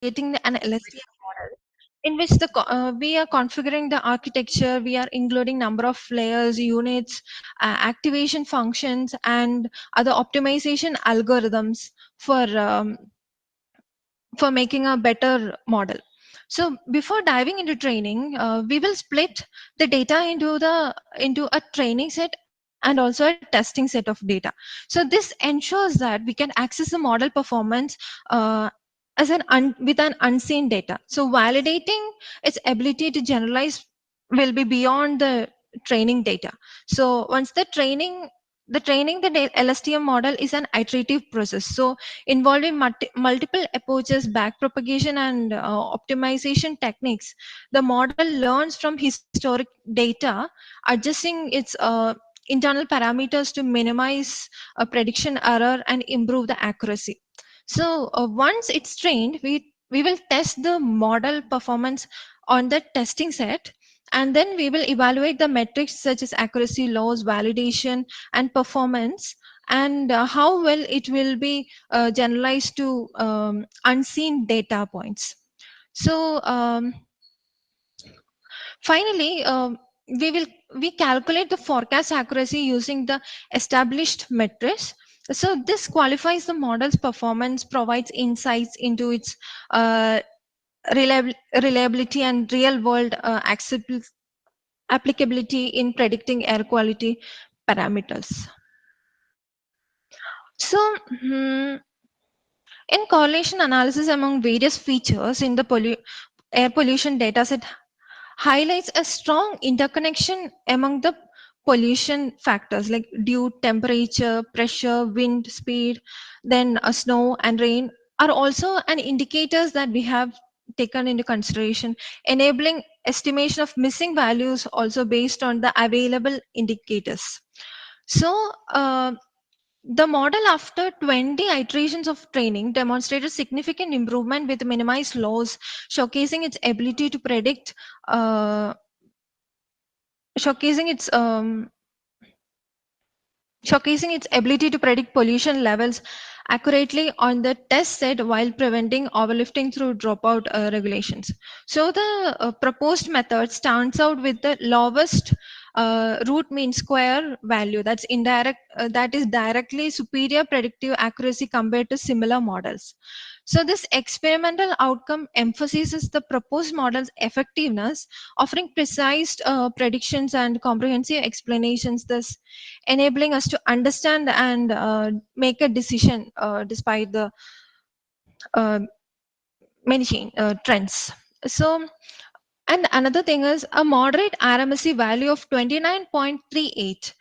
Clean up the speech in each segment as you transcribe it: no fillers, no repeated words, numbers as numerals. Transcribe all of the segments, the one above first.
creating an LSTM model in which we are configuring the architecture, we are including number of layers, units, activation functions, and other optimization algorithms for making a better model. So before diving into training, we will split the data into a training set and also a testing set of data. So this ensures that we can access the model performance uh, with an unseen data. So validating its ability to generalize will be beyond the training data. So once the LSTM model is an iterative process. So involving multiple approaches, backpropagation, and optimization techniques, the model learns from historic data, adjusting its internal parameters to minimize prediction error and improve the accuracy. So once it's trained, we will test the model performance on the testing set, and then we will evaluate the metrics such as accuracy, loss, validation, and performance, and how well it will be generalized to unseen data points. So finally, we calculate the forecast accuracy using the established metrics. So this qualifies the model's performance, provides insights into its uh, reliability and real world applicability in predicting air quality parameters. So, in correlation analysis among various features in the air pollution dataset highlights a strong interconnection among the pollution factors like dew, temperature, pressure, wind, speed, then snow and rain are also an indicators that we have taken into consideration, enabling estimation of missing values also based on the available indicators. So, the model, after 20 iterations of training, demonstrated significant improvement with minimized loss, showcasing its ability to predict, uh, showcasing its showcasing its ability to predict pollution levels accurately on the test set while preventing overlifting through dropout regulations. So the proposed method stands out with the lowest root mean square value that is directly superior predictive accuracy compared to similar models. So this experimental outcome emphasizes the proposed model's effectiveness, offering precise predictions and comprehensive explanations, thus enabling us to understand and make a decision despite the uh, trends. So, and another thing is a moderate RMSE value of 29.38.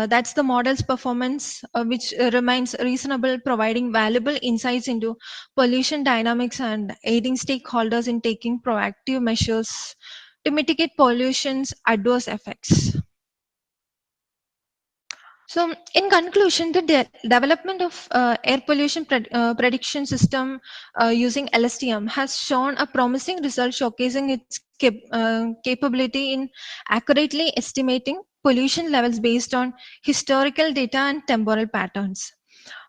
That's the model's performance, which remains reasonable, providing valuable insights into pollution dynamics and aiding stakeholders in taking proactive measures to mitigate pollution's adverse effects. So, in conclusion, the development of air pollution prediction system using LSTM has shown a promising result, showcasing its capability in accurately estimating pollution levels based on historical data and temporal patterns.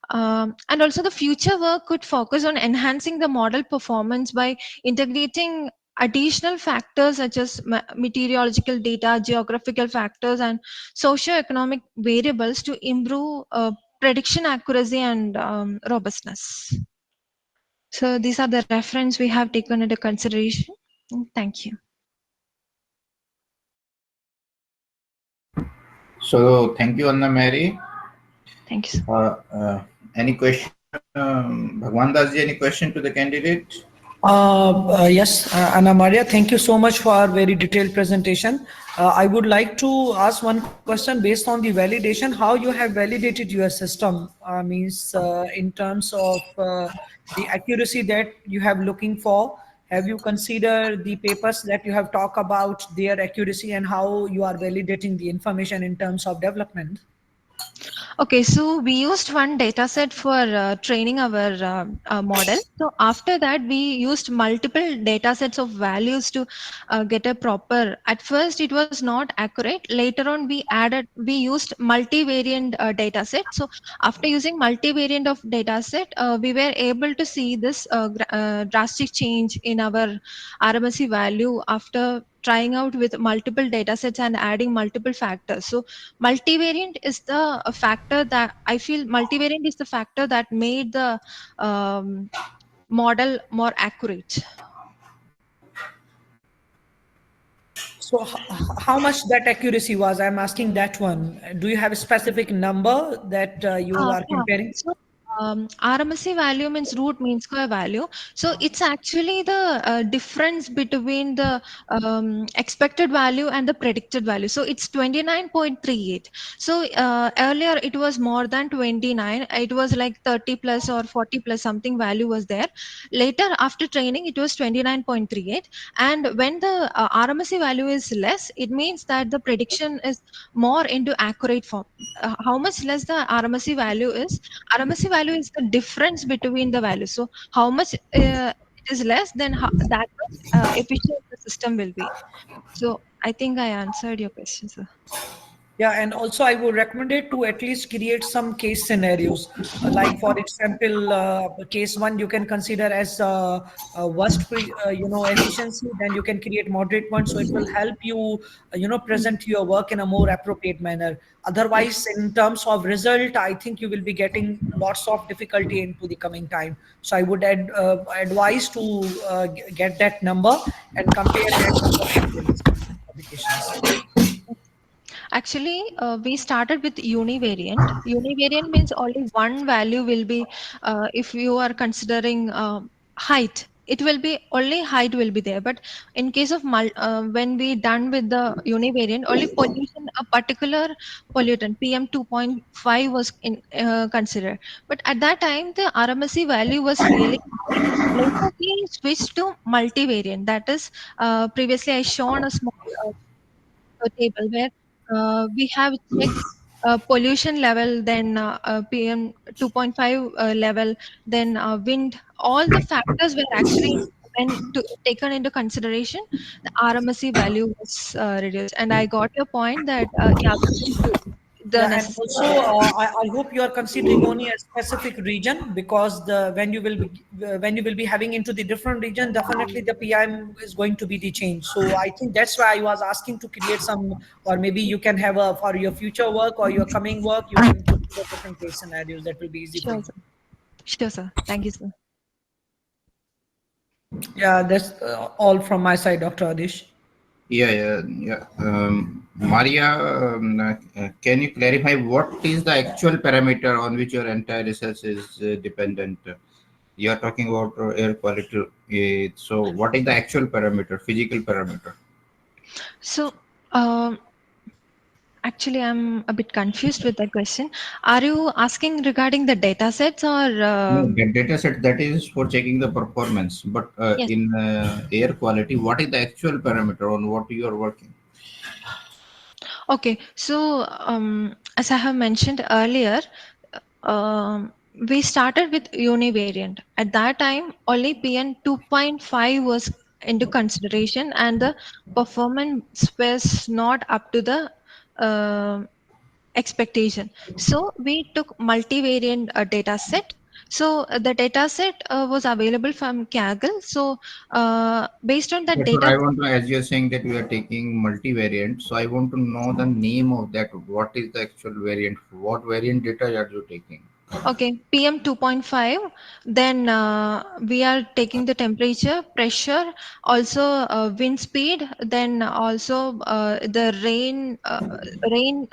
And also, the future work could focus on enhancing the model performance by integrating additional factors such as meteorological data, geographical factors, and socioeconomic variables to improve prediction accuracy and robustness. So these are the reference we have taken into consideration. Thank you. So thank you, Anna Mary. Thank you. Any question, Bhagwan Das ji, any question to the candidate? Yes, Anna Maria, thank you so much for a very detailed presentation. I would like to ask one question based on the validation, how you have validated your system, means in terms of the accuracy that you have looking for. Have you considered the papers that you have talked about their accuracy and how you are validating the information in terms of development? Okay, so we used one data set for training our model. So after that, we used multiple data sets of values to get a proper. At first, it was not accurate. Later on, we used multivariant data set. So after using multivariant of data set, we were able to see this drastic change in our RMSE value after trying out with multiple data sets and adding multiple factors. So multivariant is the factor that I feel multivariant is the factor that made the um, model more accurate. So how much that accuracy was? I'm asking that one. Do you have a specific number that you are Yeah. comparing? So RMSE value means root mean square value. So it's actually the difference between the expected value and the predicted value. So it's 29.38. So earlier it was more than 29. It was like 30 plus or 40 plus something value was there. Later after training it was 29.38. And when the RMSE value is less, it means that the prediction is more into accurate form. How much less the RMSE value is? RMSE value is the difference between the values. So how much it is less, then that much efficient the system will be. So I think I answered your question, sir. Yeah, and also I would recommend it to at least create some case scenarios. Like for example, case one you can consider as worst, efficiency. Then you can create moderate one, so it will help you, present your work in a more appropriate manner. Otherwise, Yes. in terms of result, I think you will be getting lots of difficulty into the coming time. So I would advise to get that number and compare that number with realistic applications. Actually, we started with univariant. Univariant means only one value will be, if you are considering height, it will be only height will be there. But in case of when we done with the univariant, only pollution, a particular pollutant, PM 2.5 was considered. But at that time, the RMSE value was really high. Later, we switched to multivariant. That is, previously I shown a small table where we have checked pollution level, then PM 2.5 level, then wind. All the factors were actually taken into consideration. The RMSE value was reduced, and I got your point that yeah, we will do the Yeah, and necessary. also I hope you are considering only a specific region, because the when you will be having into the different region, definitely the PIM is going to be the change. So I think that's why I was asking to create some, or maybe you can have a for your future work or your coming work, you can consider different case scenarios that will be easy for Sure, you. sir. Sure, sir. Thank you, sir. Yeah, that's all from my side, Dr. Adish. Yeah, yeah, yeah. Maria, can you clarify what is the actual parameter on which your entire research is dependent? You are talking about air quality. So, what is the actual parameter, physical parameter? So, um, actually, I'm a bit confused with that question. Are you asking regarding the data sets or? No, the data set that is for checking the performance, but Yes. in air quality, what is the actual parameter on what you are working? Okay. So, as I have mentioned earlier, um, we started with univariant. At that time, only PN 2.5 was into consideration, and the performance was not up to the uh, expectation. So we took multivariant data set. So the data set was available from Kaggle. So based on that That's what data I set, want to, as you're saying that we are taking multivariant. So I want to know the name of that. What is the actual variant? What variant data are you taking? okay, PM 2.5, then we are taking the temperature, pressure, also wind speed, then also the rain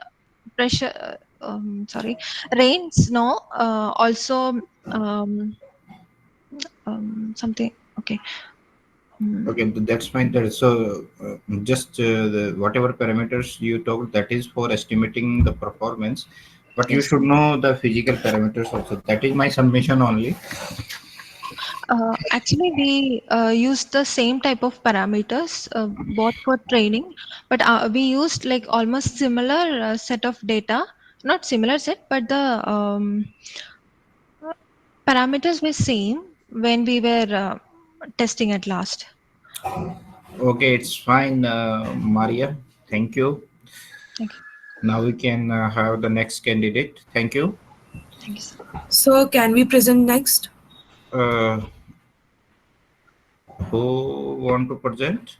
pressure, sorry, rain, snow, also um, something. Okay. Mm, Okay, that's fine. So just the whatever parameters you told, that is for estimating the performance, but you yes. should know the physical parameters also. That is my submission only. Actually, we used the same type of parameters both for training, but we used like almost similar set of data not similar set, but the parameters were same when we were testing at last. Okay, it's fine, Maria. Thank you. Thank you. Now we can have the next candidate. Thank you. Thank you, sir. So can we present next? Uh, who want to present?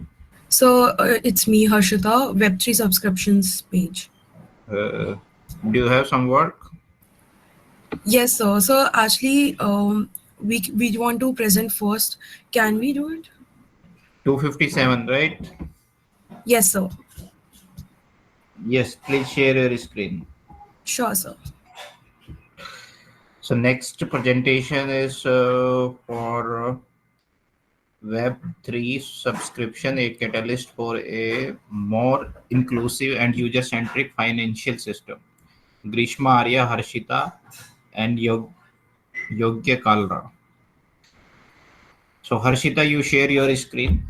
So it's me, Harshita, Web3 subscriptions page. Uh, do you have some work? Yes, sir. So actually, we want to present first. Can we do it? 257, right? Yes, sir. Yes, please share your screen. Sure, sir. So next presentation is for Web3 subscription, a catalyst for a more inclusive and user-centric financial system. Greeshma Arya, Harshita, and Yogya Kalra. So Harshita, you share your screen.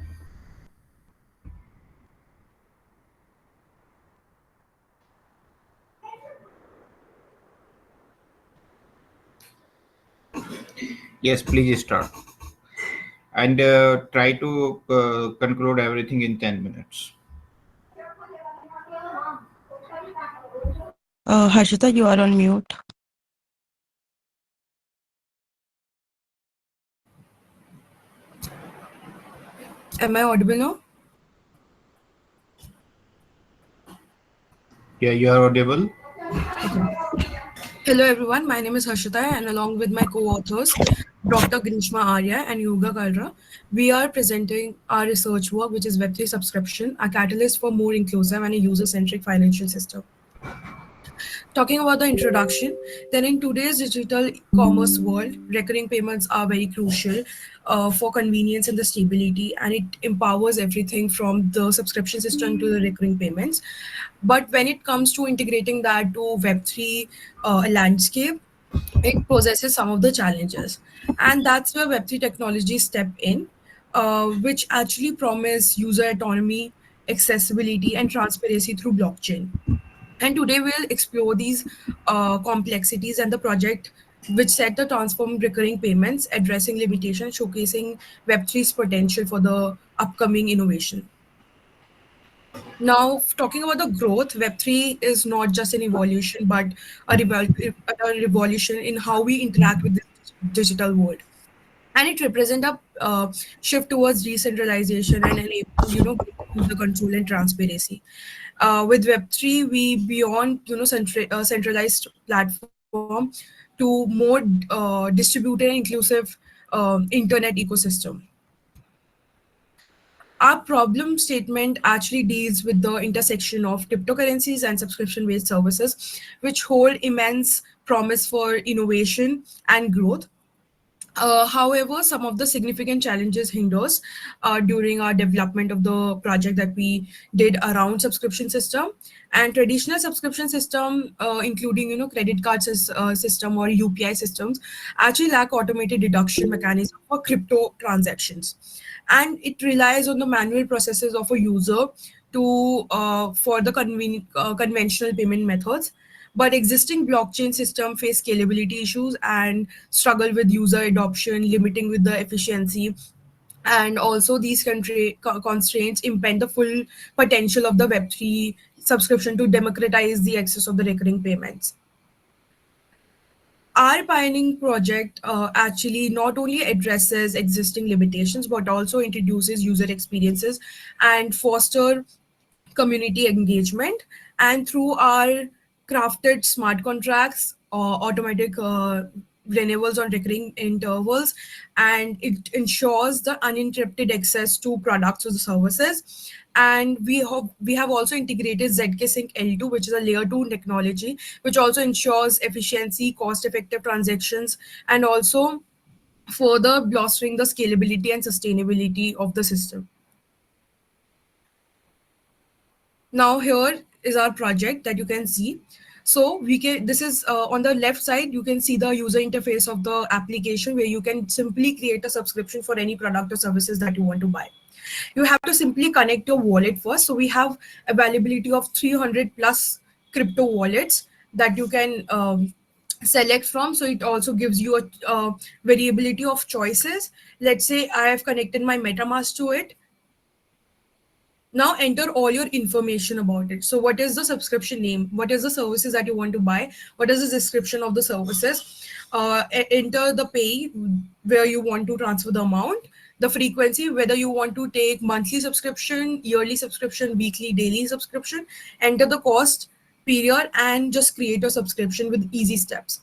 Yes, please start. And try to conclude everything in 10 minutes. Harshita, you are on mute. Am I audible now? Yeah, you are audible. Hello, everyone. My name is Harshita, and along with my co-authors, Dr. Greeshma Arya and Yoga Kalra, we are presenting our research work, which is Web3 subscription, a catalyst for more inclusive and a user-centric financial system. Talking about the introduction, then in today's digital commerce world, recurring payments are very crucial for convenience and the stability, and it empowers everything from the subscription system to the recurring payments. But when it comes to integrating that to Web3 landscape, it possesses some of the challenges. And that's where Web3 technologies step in, which actually promise user autonomy, accessibility, and transparency through blockchain. And today we'll explore these complexities and the project which set the transform recurring payments, addressing limitations, showcasing Web3's potential for the upcoming innovation. Now, talking about the growth, Web3 is not just an evolution, but a revolution in how we interact with this digital world. And it represents a shift towards decentralization and enabling, user control and transparency. With Web3, we beyond centralized platform to more distributed and inclusive internet ecosystem. Our problem statement actually deals with the intersection of cryptocurrencies and subscription-based services, which hold immense promise for innovation and growth. However, some of the significant challenges hinders during our development of the project that we did around subscription system and traditional subscription system, including credit card system or UPI systems, actually lack automated deduction mechanism for crypto transactions, and it relies on the manual processes of a user to for the conventional payment methods, but existing blockchain system face scalability issues and struggle with user adoption, limiting with the efficiency. And also these constraints impede the full potential of the Web3 subscription to democratize the access of the recurring payments. Our pioneering project actually not only addresses existing limitations but also introduces user experiences and foster community engagement. And through our crafted smart contracts, automatic renewals on recurring intervals, and it ensures the uninterrupted access to products or the services. And we have also integrated ZK Sync L2, which is a layer 2 technology, which also ensures efficiency, cost effective transactions, and also further bolstering the scalability and sustainability of the system. Now here is our project that you can see. So this is on the left side, you can see the user interface of the application where you can simply create a subscription for any product or services that you want to buy. You have to simply connect your wallet first. So we have availability of 300 plus crypto wallets that you can select from. So it also gives you a variability of choices. Let's say I have connected my MetaMask to it. Now enter all your information about it. So what is the subscription name? What is the services that you want to buy? What is the description of the services? Enter the pay where you want to transfer the amount, the frequency, whether you want to take monthly subscription, yearly subscription, weekly, daily subscription. Enter the cost period and just create a subscription with easy steps.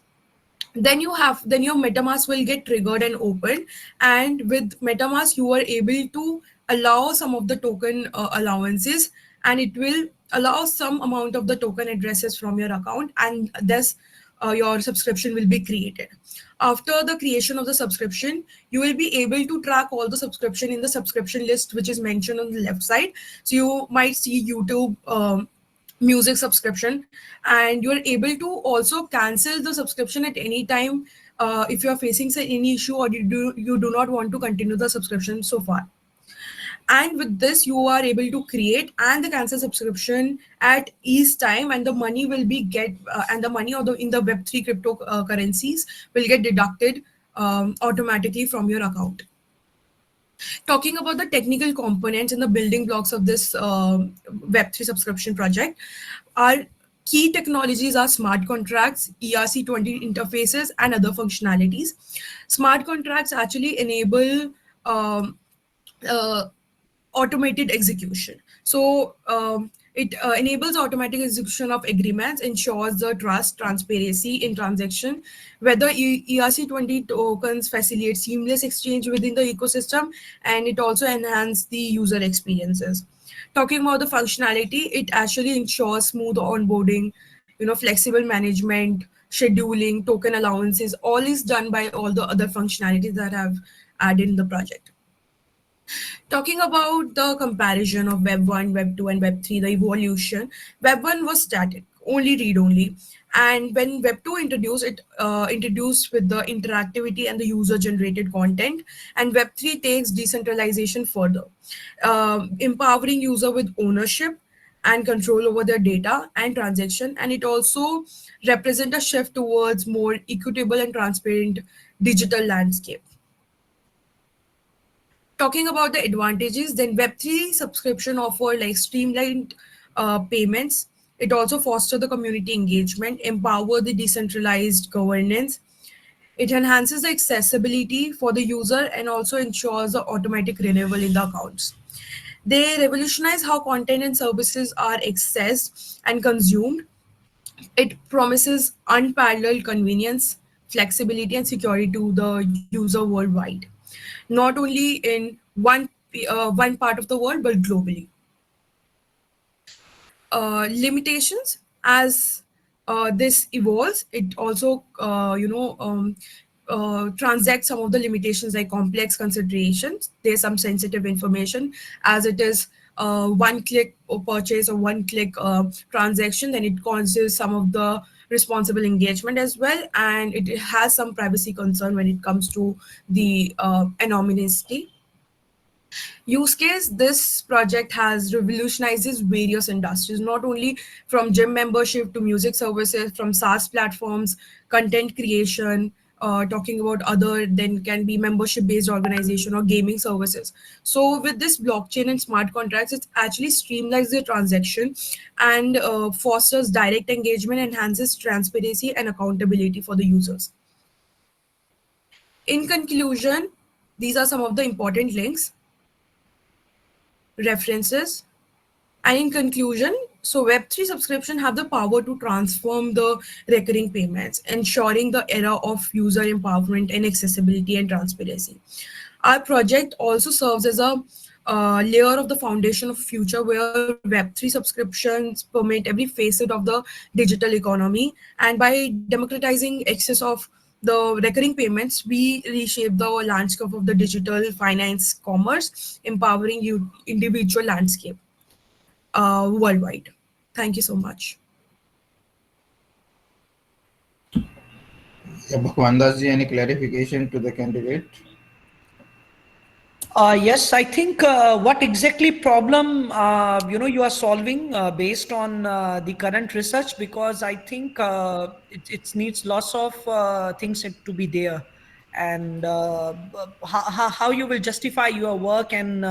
Then your MetaMask will get triggered and opened, and with MetaMask you are able to allow some of the token allowances, and it will allow some amount of the token addresses from your account, and thus your subscription will be created. After the creation of the subscription, you will be able to track all the subscription in the subscription list, which is mentioned on the left side. So you might see YouTube music subscription, and you're able to also cancel the subscription at any time if you're facing say any issue, or you do not want to continue the subscription so far. And with this you are able to create and the cancel subscription at each time, and the money will be and the money of the in the web3 cryptocurrencies will get deducted automatically from your account. Talking about the technical components and the building blocks of this Web3 subscription project, our key technologies are smart contracts, ERC20 interfaces, and other functionalities. Smart contracts actually enable uh, automated execution. So it enables automatic execution of agreements, ensures the trust, transparency in transaction, whether ERC20 tokens facilitate seamless exchange within the ecosystem, and it also enhances the user experiences. Talking about the functionality, it actually ensures smooth onboarding, flexible management, scheduling, token allowances, all is done by all the other functionalities that I've added in the project. Talking about the comparison of Web 1, Web 2, and Web 3, the evolution, Web 1 was static, only read-only. And when Web 2 introduced, it introduced with the interactivity and the user-generated content. And Web 3 takes decentralization further, empowering user with ownership and control over their data and transaction. And it also represents a shift towards more equitable and transparent digital landscape. Talking about the advantages, then Web3 subscription offer like streamlined payments. It also foster the community engagement, empower the decentralized governance. It enhances the accessibility for the user and also ensures the automatic renewal in the accounts. They revolutionize how content and services are accessed and consumed. It promises unparalleled convenience, flexibility, and security to the user worldwide, not only in one part of the world but globally. Limitations as this evolves, it also transacts some of the limitations like complex considerations. There's some sensitive information as it is one click or purchase or one click transaction, then it causes some of the responsible engagement as well, and it has some privacy concern when it comes to the anonymity. Use case, this project has revolutionizes various industries, not only from gym membership to music services, from SaaS platforms, content creation, talking about other, then can be membership based organization or gaming services. So with this blockchain and smart contracts, it actually streamlines the transaction and fosters direct engagement, enhances transparency and accountability for the users. In conclusion, these are some of the important links, references. And in conclusion, so Web3 subscription have the power to transform the recurring payments, ensuring the era of user empowerment and accessibility and transparency. Our project also serves as a layer of the foundation of future where Web3 subscriptions permit every facet of the digital economy. And by democratizing access of the recurring payments, we reshape the landscape of the digital finance commerce, empowering individual landscape worldwide. Thank you so much. Bhagwan, any clarification to the candidate? Yes, I think what exactly problem you are solving based on the current research, because I think it needs lots of things to be there, and how you will justify your work and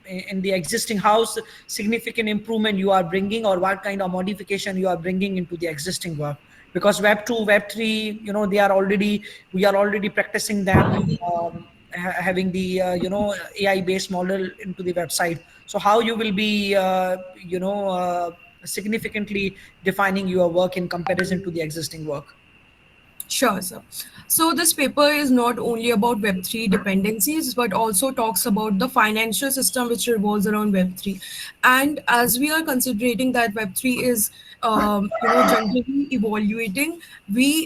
in the existing house, significant improvement you are bringing, or what kind of modification you are bringing into the existing work, because web 2 web 3, they are already, we are already practicing them, having the AI based model into the website. So how you will be significantly defining your work in comparison to the existing work? Sure, sir. So this paper is not only about Web3 dependencies, but also talks about the financial system which revolves around Web3. And as we are considering that Web3 is, generally evaluating,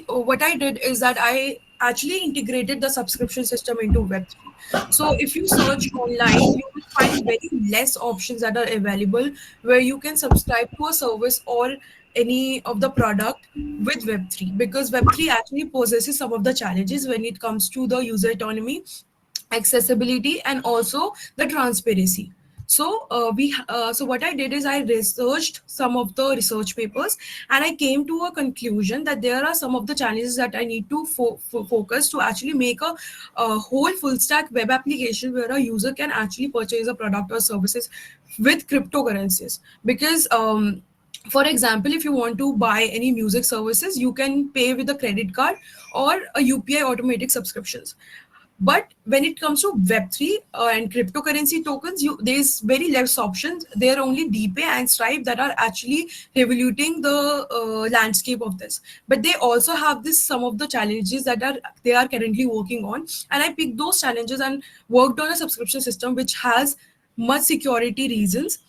what I did is that I actually integrated the subscription system into Web3. So if you search online, you will find very less options that are available where you can subscribe to a service or any of the product with Web3, because Web3 actually possesses some of the challenges when it comes to the user autonomy, accessibility, and also the transparency. So so what I did is I researched some of the research papers, and I came to a conclusion that there are some of the challenges that I need to focus to actually make a whole full stack web application where a user can actually purchase a product or services with cryptocurrencies. Because for example, if you want to buy any music services, you can pay with a credit card or a UPI automatic subscriptions. But when it comes to Web3 and cryptocurrency tokens, there's very less options. There are only DPay and Stripe that are actually revoluting the landscape of this. But they also have this some of the challenges that they are currently working on. And I picked those challenges and worked on a subscription system which has much security reasons.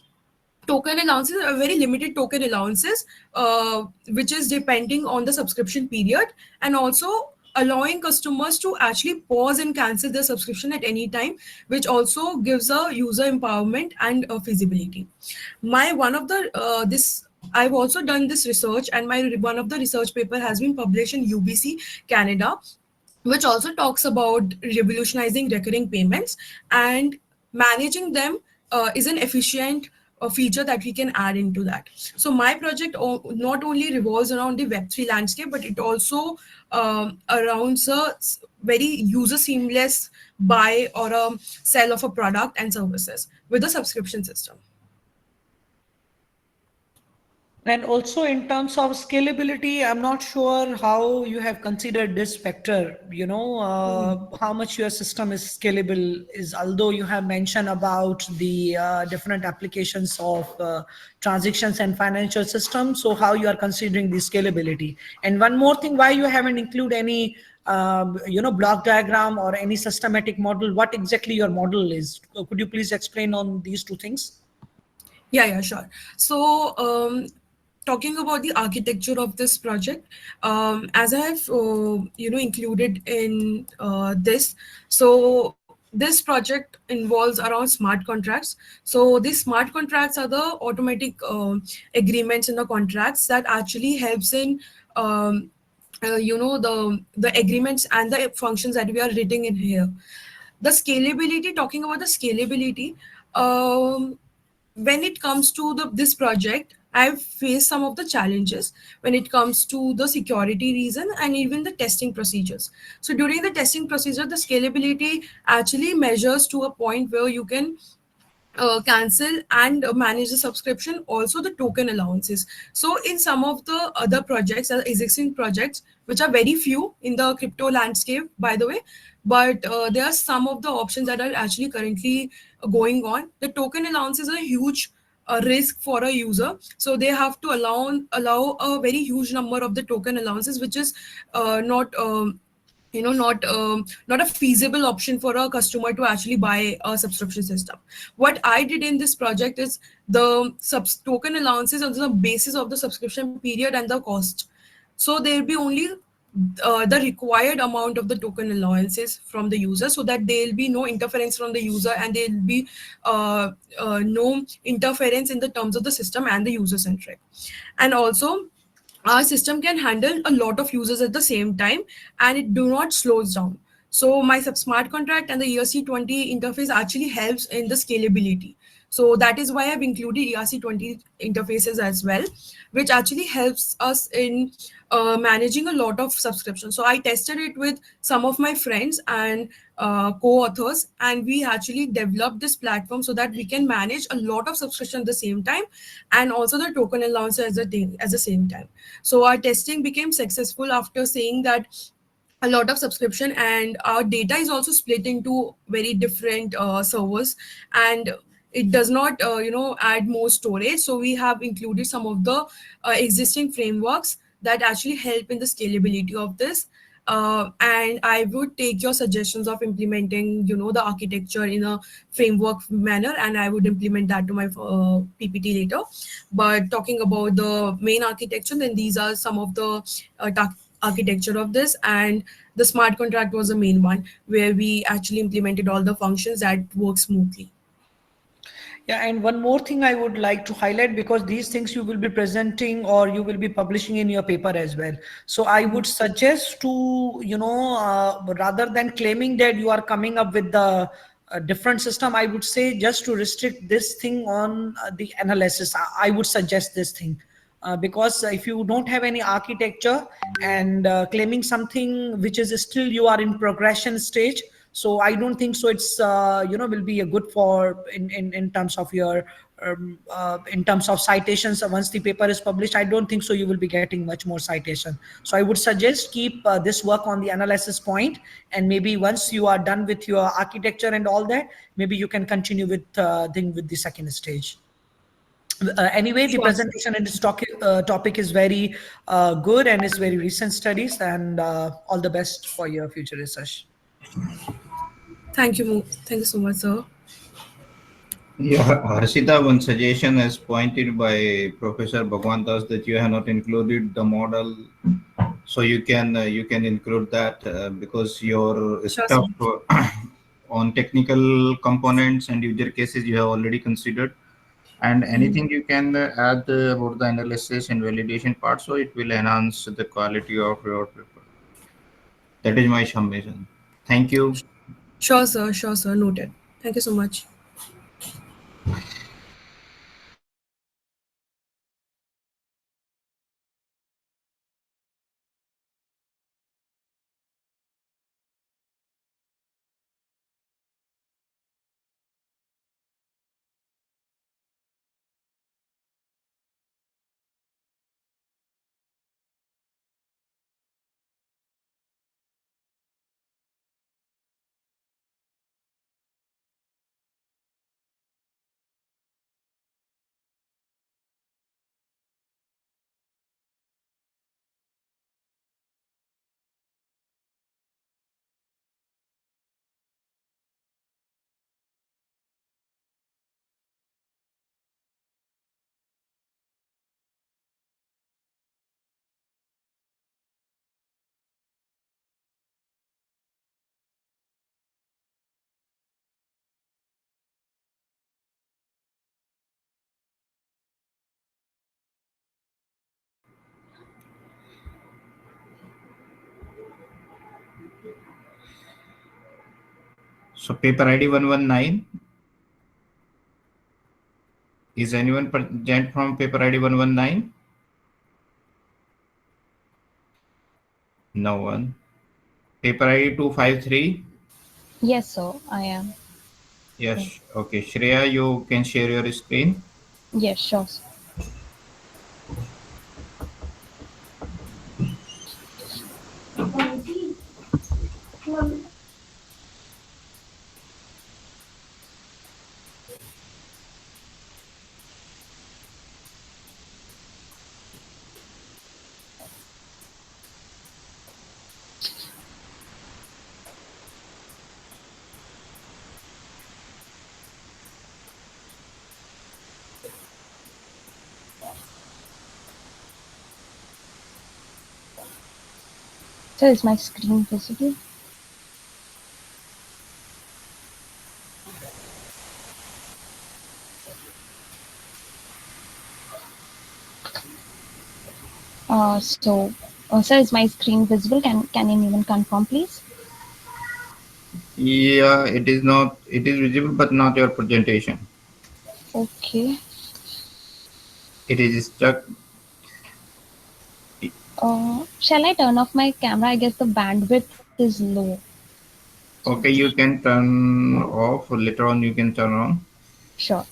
Token allowances are very limited token allowances, which is depending on the subscription period, and also allowing customers to actually pause and cancel their subscription at any time, which also gives a user empowerment and feasibility. My one of the this I've also done this research, and my one of the research paper has been published in UBC Canada, which also talks about revolutionizing recurring payments, and managing them is an efficient feature that we can add into that. So my project not only revolves around the Web3 landscape, but it also around a very user seamless buy or a sell of a product and services with a subscription system. And also in terms of scalability, I'm not sure how you have considered this factor, how much your system is scalable is, although you have mentioned about the different applications of transactions and financial systems. So how you are considering the scalability. And one more thing, why you haven't include any, block diagram or any systematic model, what exactly your model is? Could you please explain on these two things? Yeah, sure. So, talking about the architecture of this project, as I have, included in this, so this project involves around smart contracts. So these smart contracts are the automatic agreements in the contracts that actually helps in the agreements and the functions that we are reading in here. The scalability, talking about the scalability, when it comes to this project, I've faced some of the challenges when it comes to the security reason and even the testing procedures. So during the testing procedure, the scalability actually measures to a point where you can cancel and manage the subscription, also the token allowances. So in some of the other projects, existing projects, which are very few in the crypto landscape, by the way, but there are some of the options that are actually currently going on. The token allowances are a huge risk for a user, so they have to allow a very huge number of the token allowances, which is not not a feasible option for a customer to actually buy a subscription system. What I did in this project is the token allowances on the basis of the subscription period and the cost. So there will be only the required amount of the token allowances from the user, so that there will be no interference from the user, and there will be no interference in the terms of the system and the user centric. And also, our system can handle a lot of users at the same time, and it do not slows down. So my smart contract and the ERC20 interface actually helps in the scalability. So that is why I've included ERC20 interfaces as well, which actually helps us in managing a lot of subscriptions. So I tested it with some of my friends and co-authors, and we actually developed this platform so that we can manage a lot of subscription at the same time, and also the token allowance at the same time. So our testing became successful after saying that a lot of subscription, and our data is also split into very different servers, and it does not add more storage. So we have included some of the existing frameworks that actually help in the scalability of this. And I would take your suggestions of implementing the architecture in a framework manner, and I would implement that to my PPT later. But talking about the main architecture, then these are some of the architecture of this, and the smart contract was the main one where we actually implemented all the functions that work smoothly. Yeah, and one more thing I would like to highlight, because these things you will be presenting or you will be publishing in your paper as well. So I would suggest to, rather than claiming that you are coming up with the different system, I would say just to restrict this thing on the analysis. I would suggest this thing. Because if you don't have any architecture and claiming something which is still you are in progression stage, so I don't think so it's will be a good for in terms of your in terms of citations. Once the paper is published, I don't think so you will be getting much more citation. So I would suggest keep this work on the analysis point, and maybe once you are done with your architecture and all that, maybe you can continue with the second stage. Anyway, the Sure, sir. presentation and this topic is very good, and it's very recent studies, and all the best for your future research. Thank you so much, sir. Yeah, Harshita, one suggestion as pointed by Professor Bhagwan Das that you have not included the model, so you can include that because your Sure, sir. stuff on technical components and user cases you have already considered, and anything you can add about the analysis and validation part, so it will enhance the quality of your paper. That is my submission. Thank you. Sure, sir, noted. Thank you so much. So paper ID 119. Is anyone present from paper ID 119? No one. Paper ID 253. Yes, sir, I am. Yes. Okay. Shreya, you can share your screen. Yes, sure, sir. So is my screen visible? Sir, is my screen visible? Can anyone confirm, please? Yeah, it is not. It is visible, but not your presentation. Okay. It is stuck. Shall I turn off my camera? I guess the bandwidth is low. Okay, you can turn off. Later on, you can turn on. Sure.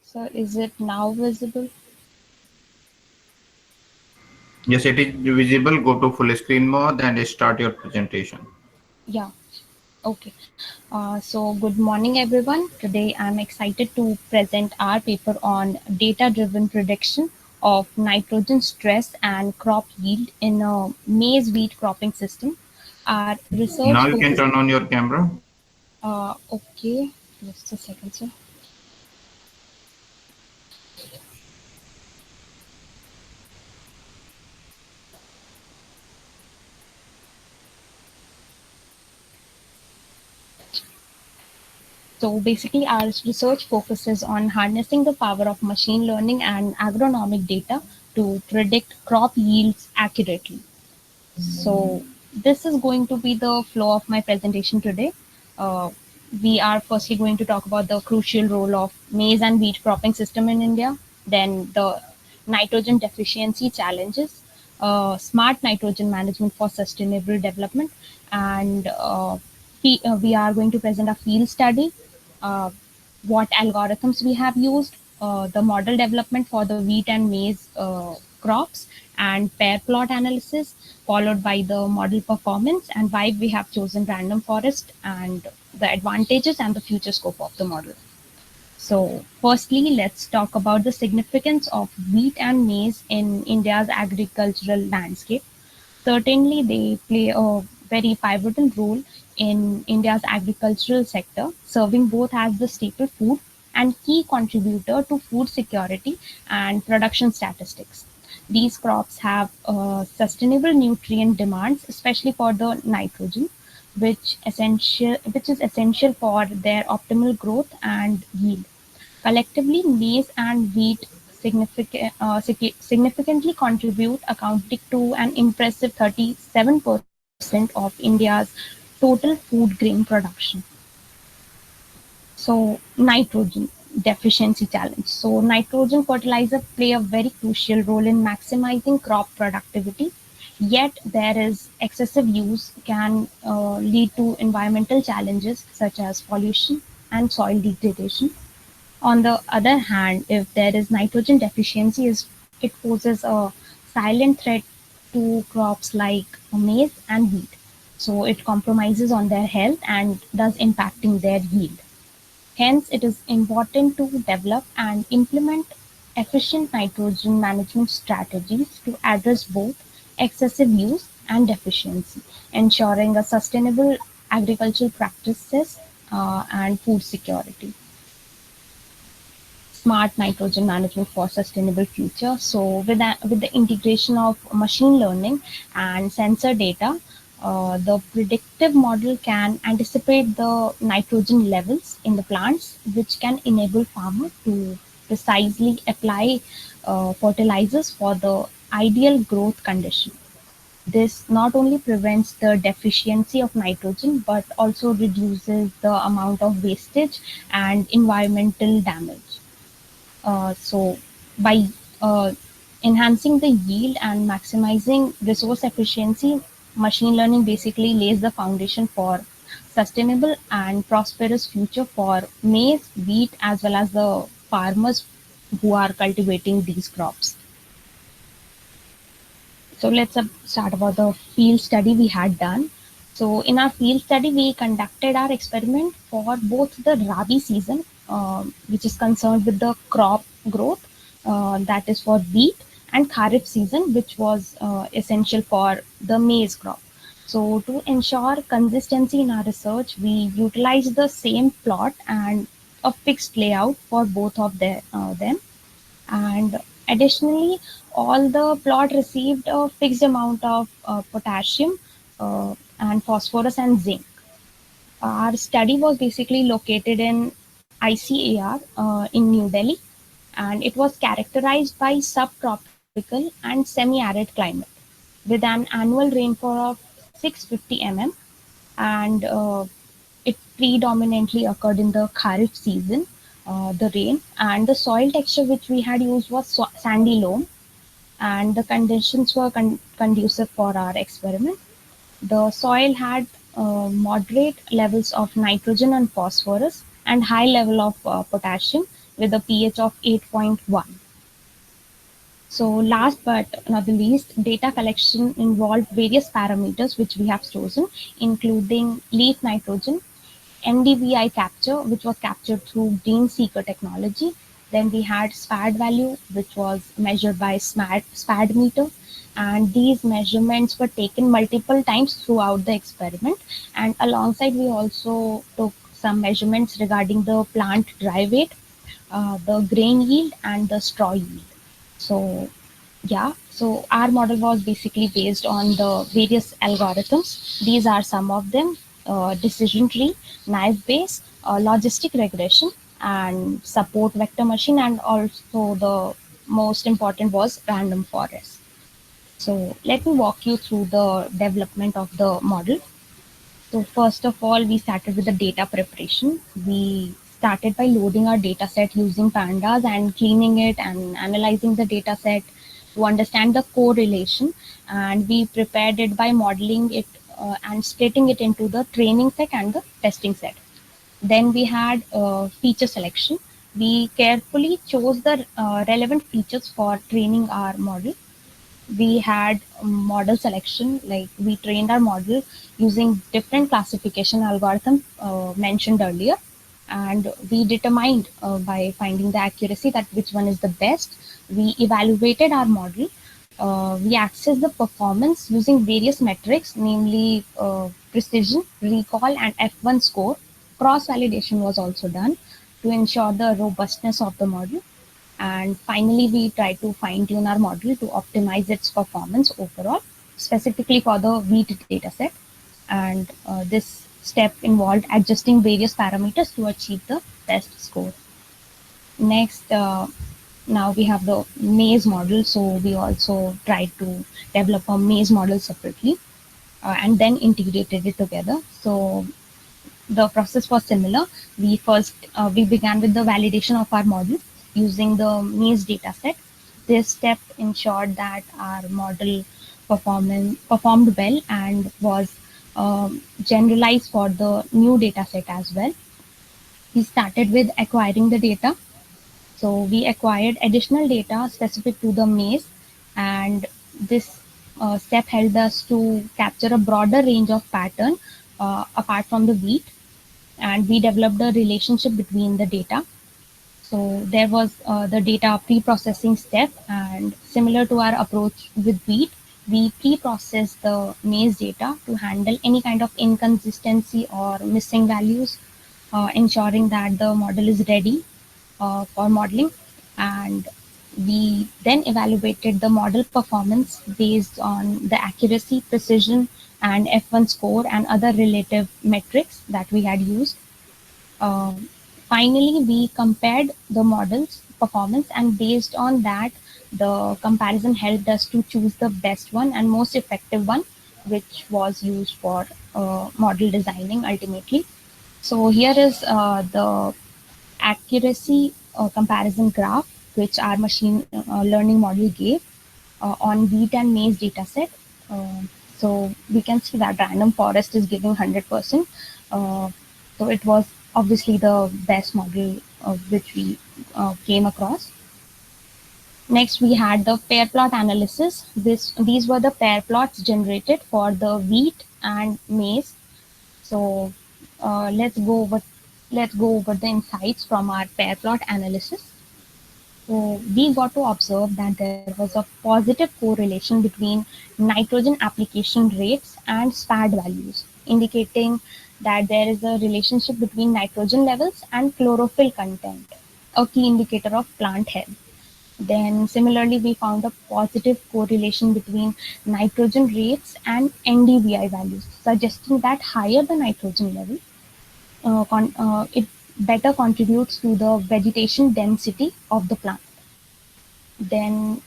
So is it now visible? Yes, it is visible. Go to full screen mode and start your presentation. Yeah. Okay. So good morning, everyone. Today I'm excited to present our paper on data-driven prediction of nitrogen stress and crop yield in a maize wheat cropping system. Our research Now you can focus. turn on your camera. Okay, just a second, sir. So basically, our research focuses on harnessing the power of machine learning and agronomic data to predict crop yields accurately. So this is going to be the flow of my presentation today. Uh, we are firstly going to talk about the crucial role of maize and wheat cropping system in India, then the nitrogen deficiency challenges, smart nitrogen management for sustainable development, and we are going to present a field study, uh, what algorithms we have used, the model development for the wheat and maize crops, and pair plot analysis, followed by the model performance and why we have chosen random forest and the advantages and the future scope of the model. So, firstly, let's talk about the significance of wheat and maize in India's agricultural landscape. Certainly, they play a very pivotal role in India's agricultural sector, serving both as the staple food and key contributor to food security and production statistics. These crops have sustainable nutrient demands, especially for the nitrogen, which is essential for their optimal growth and yield. Collectively, maize and wheat significantly contribute, accounting to an impressive 37% of India's total food grain production. So, nitrogen deficiency challenge. So, nitrogen fertilizer play a very crucial role in maximizing crop productivity. Yet, there is excessive use can lead to environmental challenges such as pollution and soil degradation. On the other hand, if there is nitrogen deficiency, it poses a silent threat to crops like maize and wheat. So it compromises on their health and thus impacting their yield. Hence, it is important to develop and implement efficient nitrogen management strategies to address both excessive use and deficiency, ensuring a sustainable agricultural practices and food security. Smart nitrogen management for sustainable future. So with the integration of machine learning and sensor data, the predictive model can anticipate the nitrogen levels in the plants, which can enable farmer to precisely apply fertilizers for the ideal growth condition. This not only prevents the deficiency of nitrogen but also reduces the amount of wastage and environmental damage. So by enhancing the yield and maximizing resource efficiency, machine learning basically lays the foundation for sustainable and prosperous future for maize, wheat, as well as the farmers who are cultivating these crops. So let's start about the field study we had done. So in our field study, we conducted our experiment for both the Rabi season, which is concerned with the crop growth, that is for wheat, and Kharif season, which was essential for the maize crop. So to ensure consistency in our research, we utilized the same plot and a fixed layout for both of them. And additionally, all the plot received a fixed amount of potassium and phosphorus and zinc. Our study was basically located in ICAR in New Delhi, and it was characterized by subtropical and semi-arid climate with an annual rainfall of 650 mm, and it predominantly occurred in the Kharif season, the rain, and the soil texture which we had used was sandy loam, and the conditions were conducive for our experiment. The soil had moderate levels of nitrogen and phosphorus and high level of potassium with a pH of 8.1. So last but not the least, data collection involved various parameters which we have chosen, including leaf nitrogen, NDVI capture, which was captured through gene seeker technology. Then we had SPAD value, which was measured by SPAD meter. And these measurements were taken multiple times throughout the experiment. And alongside, we also took some measurements regarding the plant dry weight, the grain yield, and the straw yield. So yeah, so our model was basically based on the various algorithms. These are some of them: decision tree, naive Bayes, logistic regression, and support vector machine, and also the most important was random forest. So let me walk you through the development of the model. So first of all, we started with the data preparation. We started by loading our data set using pandas and cleaning it and analyzing the data set to understand the correlation. And we prepared it by modeling it and splitting it into the training set and the testing set. Then we had feature selection. We carefully chose the relevant features for training our model. We had model selection, like we trained our model using different classification algorithms mentioned earlier, and we determined by finding the accuracy that which one is the best. We evaluated our model. We accessed the performance using various metrics, namely precision, recall, and F1 score. Cross validation was also done to ensure the robustness of the model. And finally, we try to fine tune our model to optimize its performance overall, specifically for the wheat dataset. And this step involved adjusting various parameters to achieve the best score. Next, now we have the maize model. So we also tried to develop a maize model separately and then integrated it together. So the process was similar. We began with the validation of our model using the maize dataset. This step ensured that our model performed well and was generalized for the new dataset as well. We started with acquiring the data. So we acquired additional data specific to the maize, and this step helped us to capture a broader range of pattern apart from the wheat, and we developed a relationship between the data. So there was the data pre-processing step, and similar to our approach with wheat, we pre-process the maize data to handle any kind of inconsistency or missing values, ensuring that the model is ready for modeling. And we then evaluated the model performance based on the accuracy, precision, and F1 score and other relative metrics that we had used. Finally, we compared the model's performance, and based on that, the comparison helped us to choose the best one and most effective one, which was used for model designing ultimately. So here is the accuracy comparison graph, which our machine learning model gave on wheat and maize dataset. So we can see that random forest is giving 100%. So it was obviously the best model which we came across. Next, we had the pair plot analysis. These were the pair plots generated for the wheat and maize. So let's go over the insights from our pair plot analysis. So we got to observe that there was a positive correlation between nitrogen application rates and SPAD values, indicating that there is a relationship between nitrogen levels and chlorophyll content, a key indicator of plant health. Then similarly, we found a positive correlation between nitrogen rates and NDVI values, suggesting that higher the nitrogen level, it better contributes to the vegetation density of the plant. Then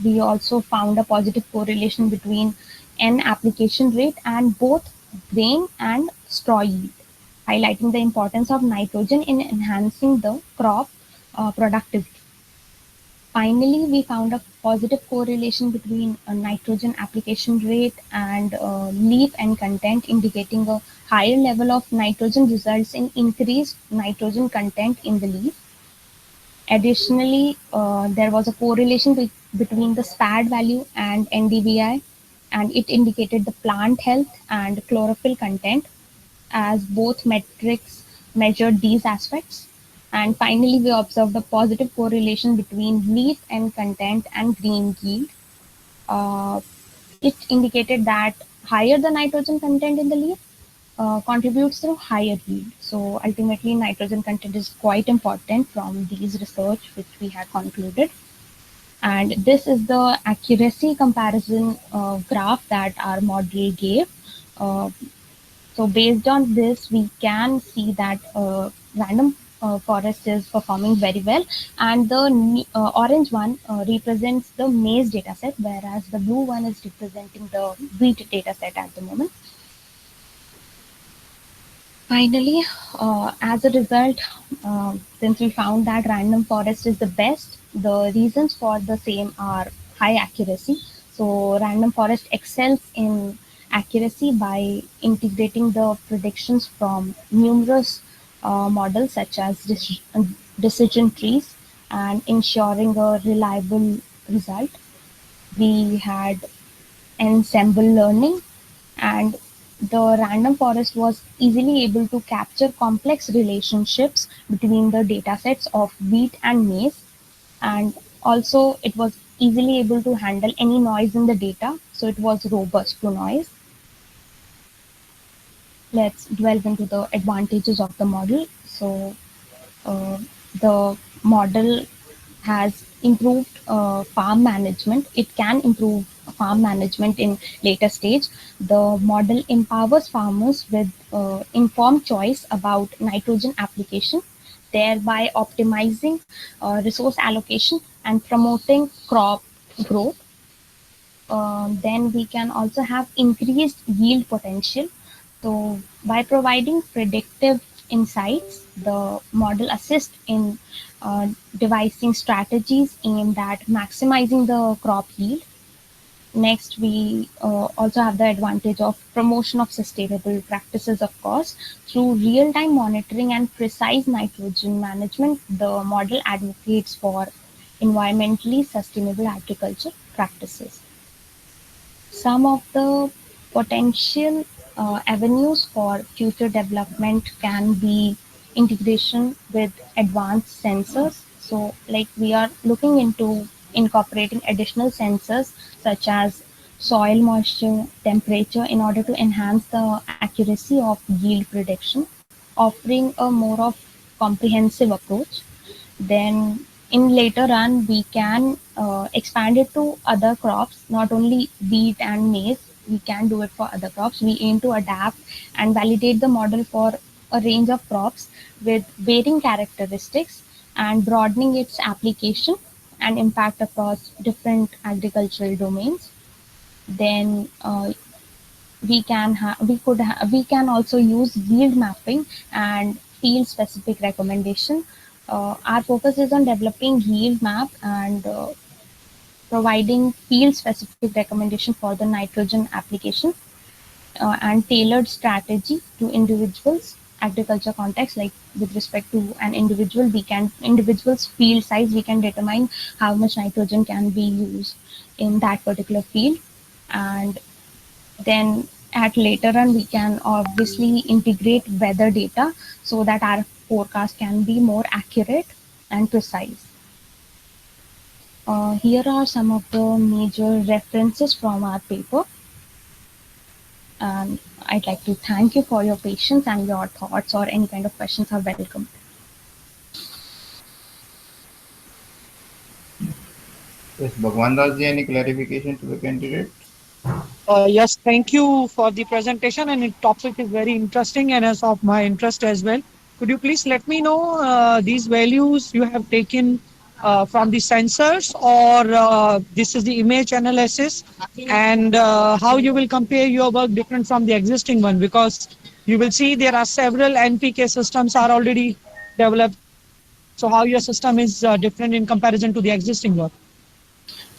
we also found a positive correlation between N application rate and both grain and straw yield, highlighting the importance of nitrogen in enhancing the crop productivity. Finally, we found a positive correlation between nitrogen application rate and leaf N content, indicating a higher level of nitrogen results in increased nitrogen content in the leaf. Additionally, there was a correlation between the SPAD value and NDVI, and it indicated the plant health and chlorophyll content, as both metrics measured these aspects. And finally, we observed a positive correlation between leaf and content and green yield. Uh, it indicated that higher the nitrogen content in the leaf contributes to higher yield. So ultimately, nitrogen content is quite important from these research which we have concluded. And this is the accuracy comparison graph that our model gave. Uh, so based on this, we can see that random forest is performing very well, and the orange one represents the maize dataset, whereas the blue one is representing the wheat dataset at the moment. Finally, as a result, since we found that random forest is the best, the reasons for the same are high accuracy. So random forest excels in accuracy by integrating the predictions from numerous models such as decision trees and ensuring a reliable result. We had ensemble learning, and the random forest was easily able to capture complex relationships between the datasets of wheat and maize, and also it was easily able to handle any noise in the data, so it was robust to noise. Let's delve into the advantages of the model. So the model has improved farm management. It can improve farm management in later stage. The model empowers farmers with informed choice about nitrogen application, thereby optimizing resource allocation and promoting crop growth. Then we can also have increased yield potential. So by providing predictive insights, the model assists in devising strategies aimed at maximizing the crop yield. Next, we also have the advantage of promotion of sustainable practices, of course. Through real-time monitoring and precise nitrogen management, the model advocates for environmentally sustainable agriculture practices. Some of the potential avenues for future development can be integration with advanced sensors. So, like we are looking into incorporating additional sensors such as soil moisture, temperature in order to enhance the accuracy of yield prediction, offering a more of comprehensive approach. Then in later run, we can expand it to other crops, not only wheat and maize. We can do it for other crops. We aim to adapt and validate the model for a range of crops with varying characteristics and broadening its application and impact across different agricultural domains. Then we can also use yield mapping and field specific recommendation. Our focus is on developing yield map and providing field specific recommendation for the nitrogen application and tailored strategy to individuals agriculture context. Like with respect to an individual, we can individual's field size, we can determine how much nitrogen can be used in that particular field. And then at later on, we can obviously integrate weather data so that our forecast can be more accurate and precise. Here are some of the major references from our paper. And I'd like to thank you for your patience, and your thoughts or any kind of questions are welcome. Yes, Bhagwan Das, any clarification to the candidate? Yes, thank you for the presentation, and the topic is very interesting and is of my interest as well. Could you please let me know these values you have taken from the sensors, or this is the image analysis, and how you will compare your work different from the existing one? Because you will see there are several NPK systems are already developed. So how your system is different in comparison to the existing work?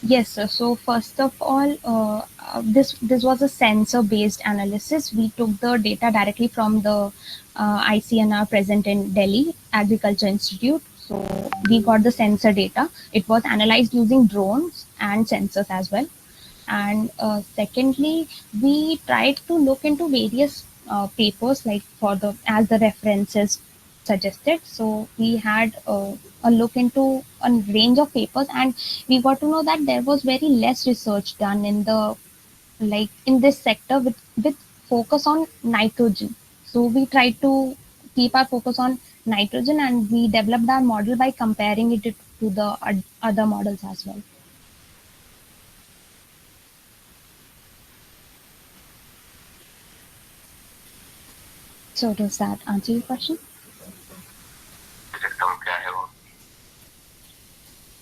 Yes, sir. So first of all, this was a sensor-based analysis. We took the data directly from the ICNR present in Delhi Agriculture Institute. So we got the sensor data. It was analyzed using drones and sensors as well. And secondly, we tried to look into various papers, like for the as the references suggested. So we had a look into a range of papers, and we got to know that there was very less research done in the like in this sector with focus on nitrogen. So we tried to keep our focus on nitrogen, and we developed our model by comparing it to the other models as well. So does that answer your question?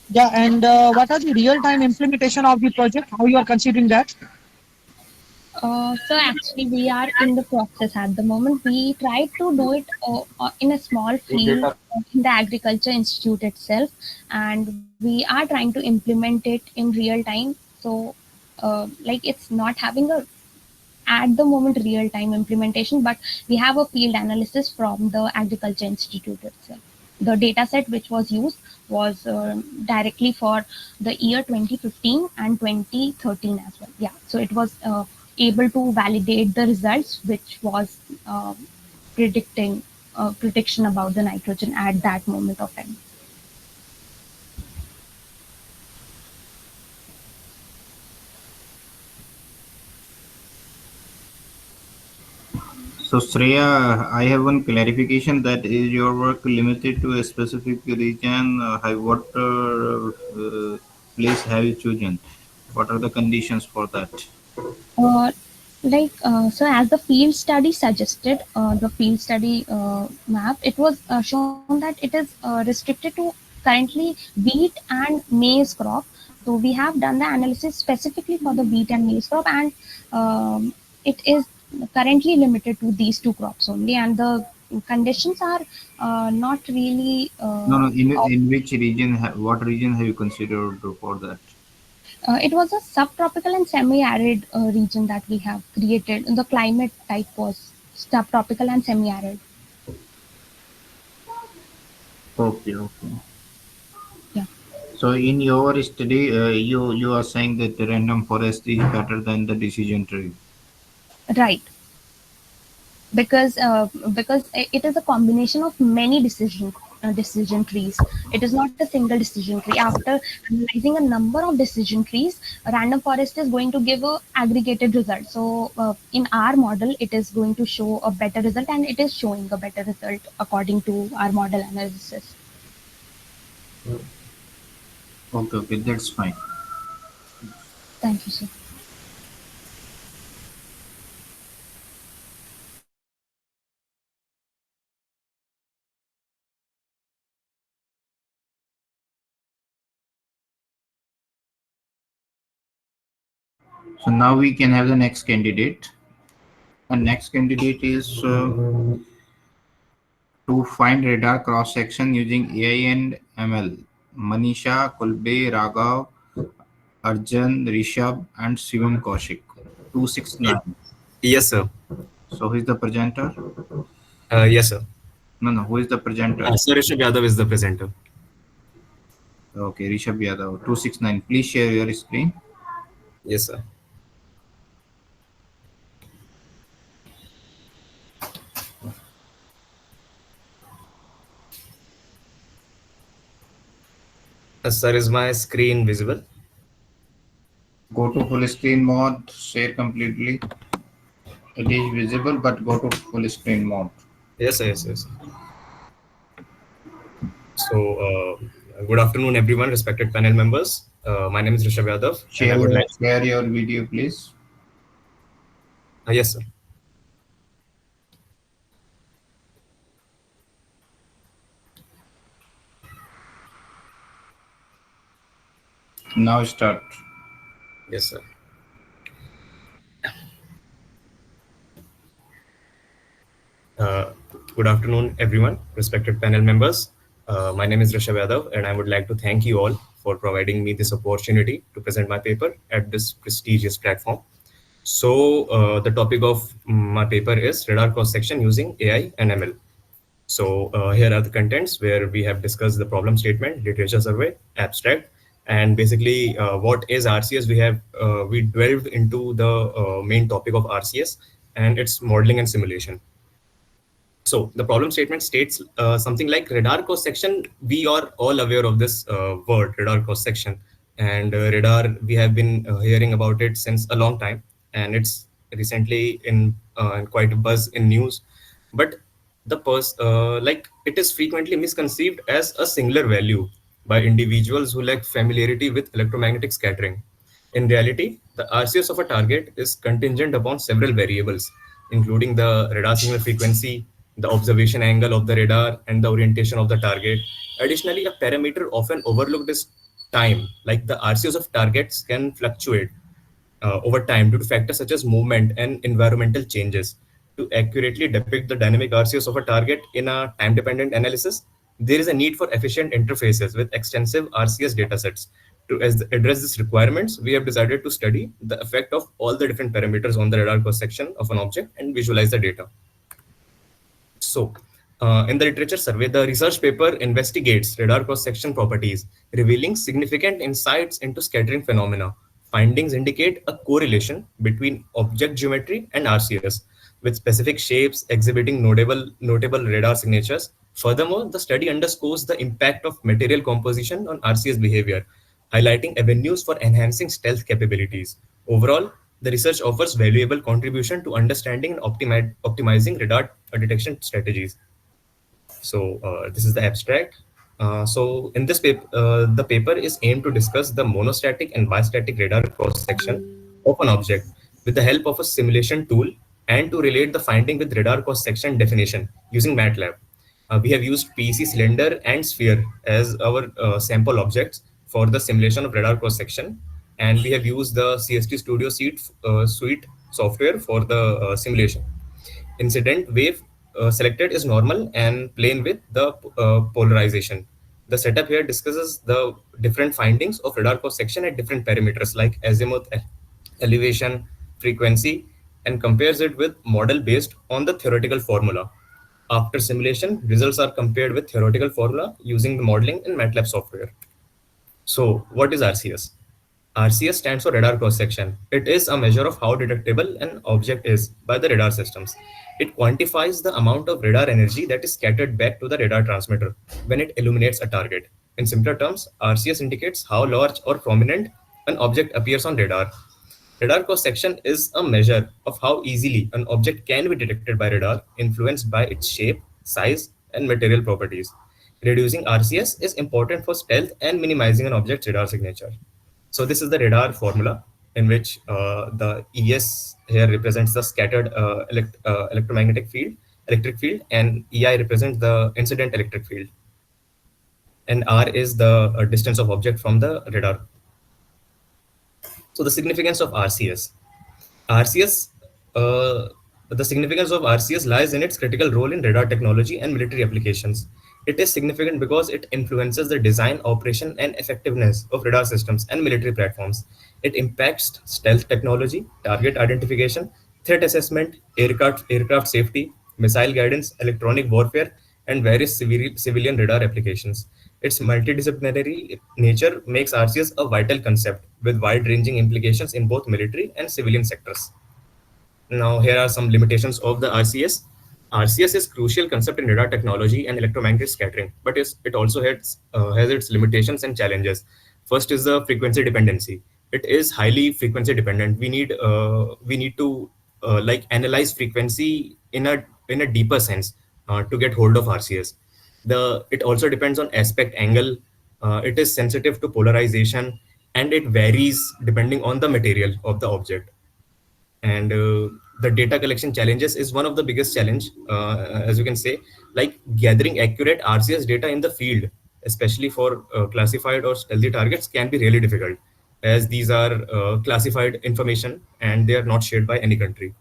Yeah, and what are the real-time implementation of the project? How you are considering that? So actually, we are in the process at the moment. We tried to do it in a small field in the Agriculture Institute itself, and we are trying to implement it in real time. So, like it's not having a at the moment real time implementation, but we have a field analysis from the Agriculture Institute itself. The data set which was used was directly for the year 2015 and 2013 as well. Yeah, so it was able to validate the results which was predicting prediction about the nitrogen at that moment of time. So, Shreya, I have one clarification, that is your work limited to a specific region? What place have you chosen? What are the conditions for that? Uh, so as the field study suggested, the field study map, it was shown that it is restricted to currently wheat and maize crop. So we have done the analysis specifically for the wheat and maize crop, and it is currently limited to these two crops only, and the conditions are not really No, no. In which region? What region have you considered for that? it was a subtropical and semi-arid region that we have created. The climate type was subtropical and semi-arid. Okay, okay. Yeah, So, in your study, you are saying that the random forest is better than the decision tree. right. Because it is a combination of many decision trees. It is not a single decision tree. After analyzing a number of decision trees, random forest is going to give a aggregated result. So in our model, it is going to show a better result, and it is showing a better result according to our model analysis. Okay, okay, that's fine. Thank you, sir. So now we can have the next candidate. And next candidate is to find radar cross section using AI and ML. Manisha, Khulbe, Raghav, Arjan, Rishabh, and Shivam Kaushik. 269. Yes, sir. So who is the presenter? Yes, sir. No, no. Who is the presenter? Sir Rishabh Yadav is the presenter. Okay, Rishabh Yadav. 269. Please share your screen. Yes, sir. Sir, is my screen visible? Go to full screen mode. Share completely. It is visible, but go to full screen mode. Yes, sir, yes, yes. So, good afternoon, everyone, respected panel members. My name is Rishabh Yadav, and I would like. Share your video, please. Yes, sir. Now start. Yes, sir. Uh, Good afternoon, everyone, respected panel members. My name is Rishabh Yadav, and I would like to thank you all for providing me this opportunity to present my paper at this prestigious platform. So, the topic of my paper is radar cross-section using AI and ML. So, here are the contents where we have discussed the problem statement, literature survey, abstract, and basically what is RCS. We delved into the main topic of RCS and its modeling and simulation. So the problem statement states something like radar cross section. We are all aware of this word, radar cross section, and radar. We have been hearing about it since a long time, and it's recently in quite a buzz in news. But like it is frequently misconceived as a singular value by individuals who lack familiarity with electromagnetic scattering. In reality, the RCS of a target is contingent upon several variables, including the radar signal frequency, the observation angle of the radar, and the orientation of the target. Additionally, a parameter often overlooked is time, like the RCS of targets can fluctuate over time due to factors such as movement and environmental changes. To accurately depict the dynamic RCS of a target in a time-dependent analysis, there is a need for efficient interfaces with extensive RCS datasets. To address these requirements, we have decided to study the effect of all the different parameters on the radar cross-section of an object and visualize the data. So, in the literature survey, the research paper investigates radar cross-section properties, revealing significant insights into scattering phenomena. Findings indicate a correlation between object geometry and RCS, with specific shapes exhibiting notable radar signatures. Furthermore, the study underscores the impact of material composition on RCS behavior, highlighting avenues for enhancing stealth capabilities. Overall, the research offers valuable contribution to understanding and optimizing radar detection strategies. So this is the abstract. So in this paper, the paper is aimed to discuss the monostatic and bistatic radar cross-section of an object with the help of a simulation tool and to relate the finding with radar cross-section definition using MATLAB. We have used PEC cylinder and sphere as our sample objects for the simulation of radar cross-section, and we have used the CST Studio Suite software for the simulation. Incident wave selected is normal and plane with the polarization. The setup here discusses the different findings of radar cross section at different parameters like azimuth, elevation, frequency, and compares it with model based on the theoretical formula. After simulation, results are compared with theoretical formula using the modeling in MATLAB software. So, what is RCS? RCS stands for radar cross section. It is a measure of how detectable an object is by the radar systems. It quantifies the amount of radar energy that is scattered back to the radar transmitter when it illuminates a target. In simpler terms, RCS indicates how large or prominent an object appears on radar. Radar cross section is a measure of how easily an object can be detected by radar, influenced by its shape, size, and material properties. Reducing RCS is important for stealth and minimizing an object's radar signature. So this is the radar formula in which the ES here represents the scattered electromagnetic field, electric field, and EI represents the incident electric field. And R is the distance of object from the radar. So the significance of RCS. RCS, the significance of RCS lies in its critical role in radar technology and military applications. It is significant because it influences the design, operation, and effectiveness of radar systems and military platforms. It impacts stealth technology, target identification, threat assessment, aircraft safety, missile guidance, electronic warfare, and various civilian radar applications. Its multidisciplinary nature makes RCS a vital concept with wide-ranging implications in both military and civilian sectors. Now, here are some limitations of the RCS. RCS is crucial concept in radar technology and electromagnetic scattering, but it also has its limitations and challenges. First is the frequency dependency. It is highly frequency dependent. We need to like analyze frequency in a deeper sense to get hold of RCS. It also depends on aspect angle. It is sensitive to polarization, and it varies depending on the material of the object. And the data collection challenges is one of the biggest challenge, as you can say, like gathering accurate RCS data in the field, especially for classified or stealthy targets, can be really difficult, as these are classified information and they are not shared by any country.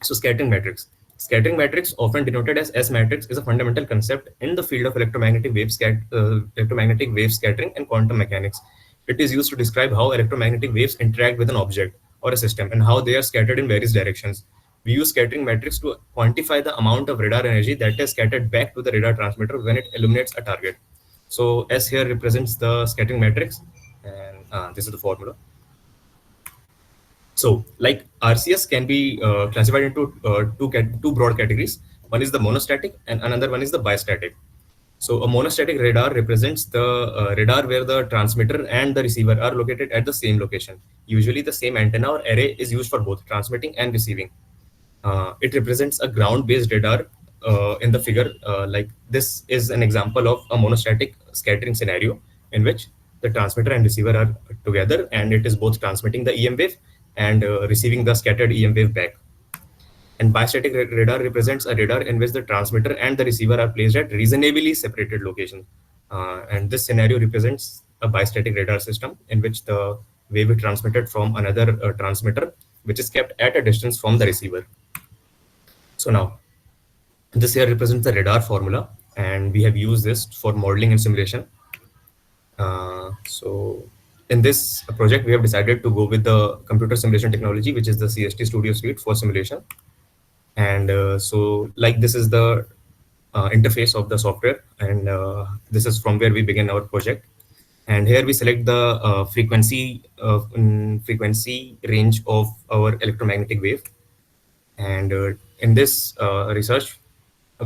So scattering matrix. Scattering matrix, often denoted as S matrix, is a fundamental concept in the field of electromagnetic wave scattering and quantum mechanics. It is used to describe how electromagnetic waves interact with an object or a system and how they are scattered in various directions. We use scattering matrix to quantify the amount of radar energy that is scattered back to the radar transmitter when it illuminates a target. So S here represents the scattering matrix, and this is the formula. So, like RCS can be classified into two broad categories. One is the monostatic, and another one is the bistatic. So, a monostatic radar represents the radar where the transmitter and the receiver are located at the same location. Usually, the same antenna or array is used for both transmitting and receiving. It represents a ground-based radar in the figure. Like this is an example of a monostatic scattering scenario in which the transmitter and receiver are together, and it is both transmitting the EM wave and receiving the scattered EM wave back. And bistatic radar represents a radar in which the transmitter and the receiver are placed at reasonably separated locations. And this scenario represents a bistatic radar system in which the wave is transmitted from another transmitter, which is kept at a distance from the receiver. So now, this here represents the radar formula, and we have used this for modeling and simulation. So in this project, we have decided to go with the computer simulation technology, which is the CST Studio Suite for simulation. And so like this is the interface of the software, and this is from where we begin our project. And here we select the frequency range of our electromagnetic wave. And in this research,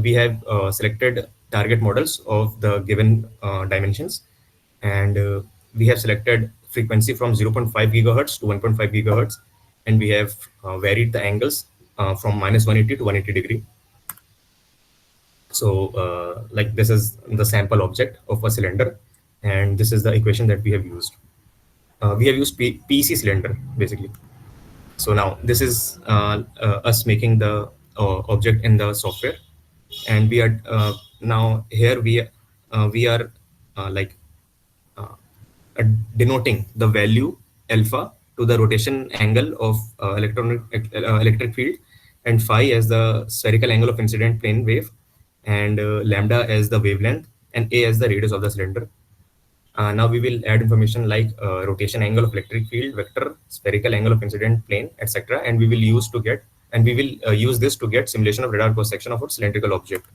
we have selected target models of the given dimensions, and we have selected frequency from 0.5 gigahertz to 1.5 gigahertz, and we have varied the angles from -180 to 180 degree. So like this is the sample object of a cylinder, and this is the equation that we have used. We have used PEC cylinder basically. So now this is us making the object in the software, and we are now here we are like denoting the value alpha to the rotation angle of electric field, and phi as the spherical angle of incident plane wave, and lambda as the wavelength, and a as the radius of the cylinder. Now we will add information like rotation angle of electric field, vector, spherical angle of incident plane, etc. And we will use this to get simulation of radar cross section of a cylindrical object.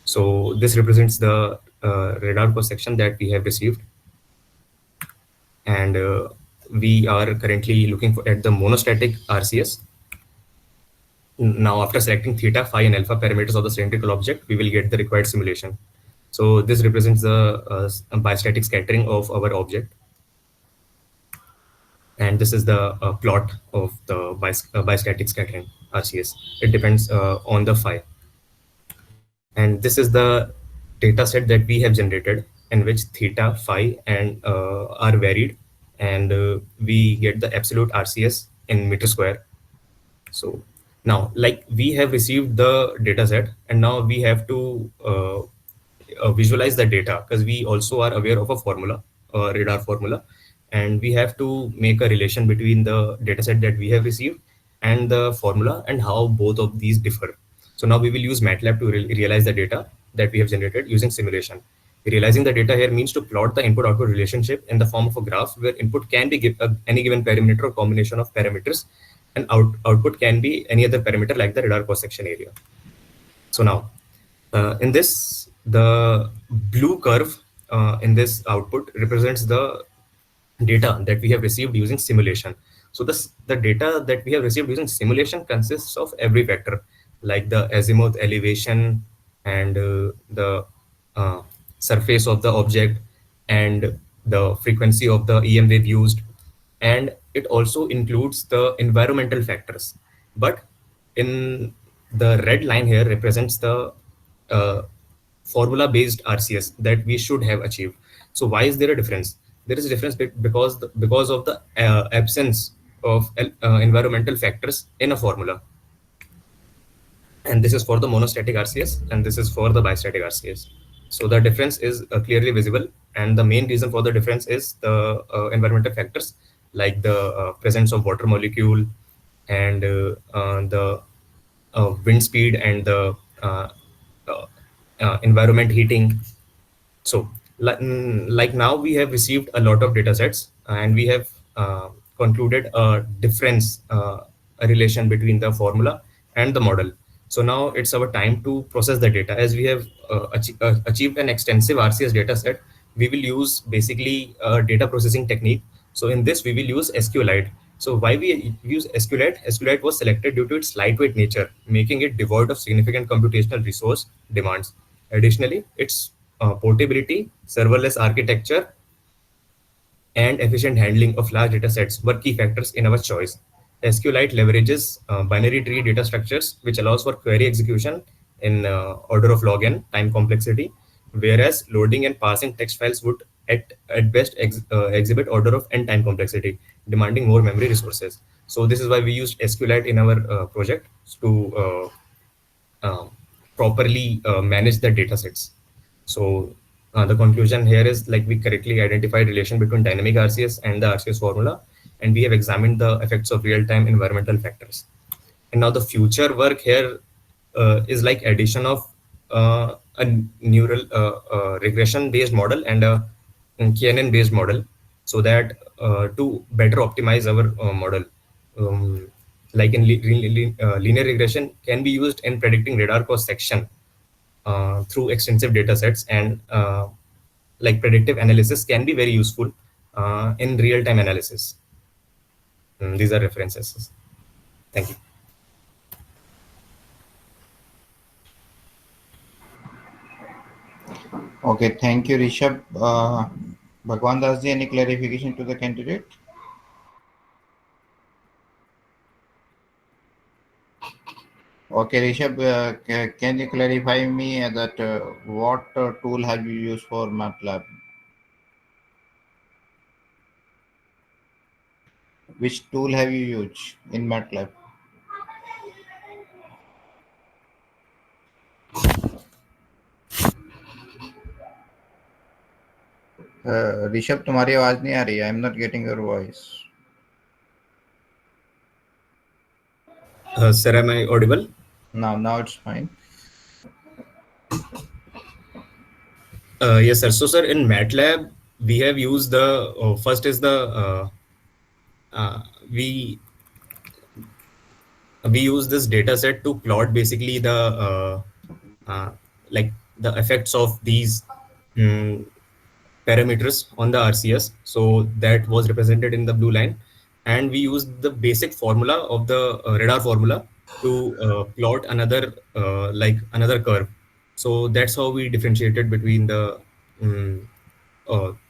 So this represents the radar cross section that we have received, and we are currently looking at the monostatic RCS. Now, after selecting theta, phi, and alpha parameters of the cylindrical object, we will get the required simulation. So this represents the bistatic scattering of our object. And this is the plot of the bistatic scattering RCS. It depends on the phi. And this is the data set that we have generated, in which theta, phi, and are varied. And we get the absolute RCS in meter square. So now, like we have received the data set, and now we have to visualize the data, because we also are aware of a formula, radar formula, and we have to make a relation between the data set that we have received and the formula and how both of these differ. So now we will use MATLAB to realize the data that we have generated using simulation. Realizing the data here means to plot the input-output relationship in the form of a graph where input can be any given parameter or combination of parameters, and output can be any other parameter like the radar cross-section area. So now, in this, the blue curve in this output represents the data that we have received using simulation. So the data that we have received using simulation consists of every factor, like the azimuth, elevation, and the surface of the object, and the frequency of the EM wave used, and it also includes the environmental factors. But in the red line here represents the uh, formula based RCS that we should have achieved. So why is there a difference? There is a difference because of the absence of environmental factors in a formula, and this is for the monostatic RCS and this is for the bistatic RCS. So the difference is clearly visible, and the main reason for the difference is the environmental factors like the presence of water molecule and the wind speed and the uh, environment heating. So, like now we have received a lot of data sets and we have concluded a difference, a relation between the formula and the model. So now it's our time to process the data. As we have achieved an extensive RCS data set, we will use basically a data processing technique. So in this, we will use SQLite. So why we use SQLite? SQLite was selected due to its lightweight nature, making it devoid of significant computational resource demands. Additionally, its portability, serverless architecture, and efficient handling of large data sets were key factors in our choice. SQLite leverages binary tree data structures, which allows for query execution in order of log n time complexity, whereas loading and parsing text files would at best exhibit order of n time complexity, demanding more memory resources. So this is why we used SQLite in our project to properly manage the data sets. So the conclusion here is like we correctly identified relation between dynamic RCS and the RCS formula, and we have examined the effects of real-time environmental factors. And now the future work here is like addition of a neural regression-based model and a KNN-based model, so that to better optimize our model. Like in linear regression can be used in predicting radar cross section through extensive data sets, and like predictive analysis can be very useful in real-time analysis. These are references. Thank you. Okay, thank you, Rishabh. Bhagwan Das ji, any clarification to the candidate? Okay, Rishabh, can you clarify me that what tool have you used for MATLAB? Which tool have you used in MATLAB? Rishabh तुम्हारी आवाज नहीं आ रही है. I am not getting your voice. Sir, am I audible? Now it's fine. Yes, sir. So, sir, in MATLAB, we have used the first is the we use this data set to plot basically the like the effects of these parameters on the RCS. So that was represented in the blue line, and we used the basic formula of the radar formula to plot another like another curve. So that's how we differentiated between the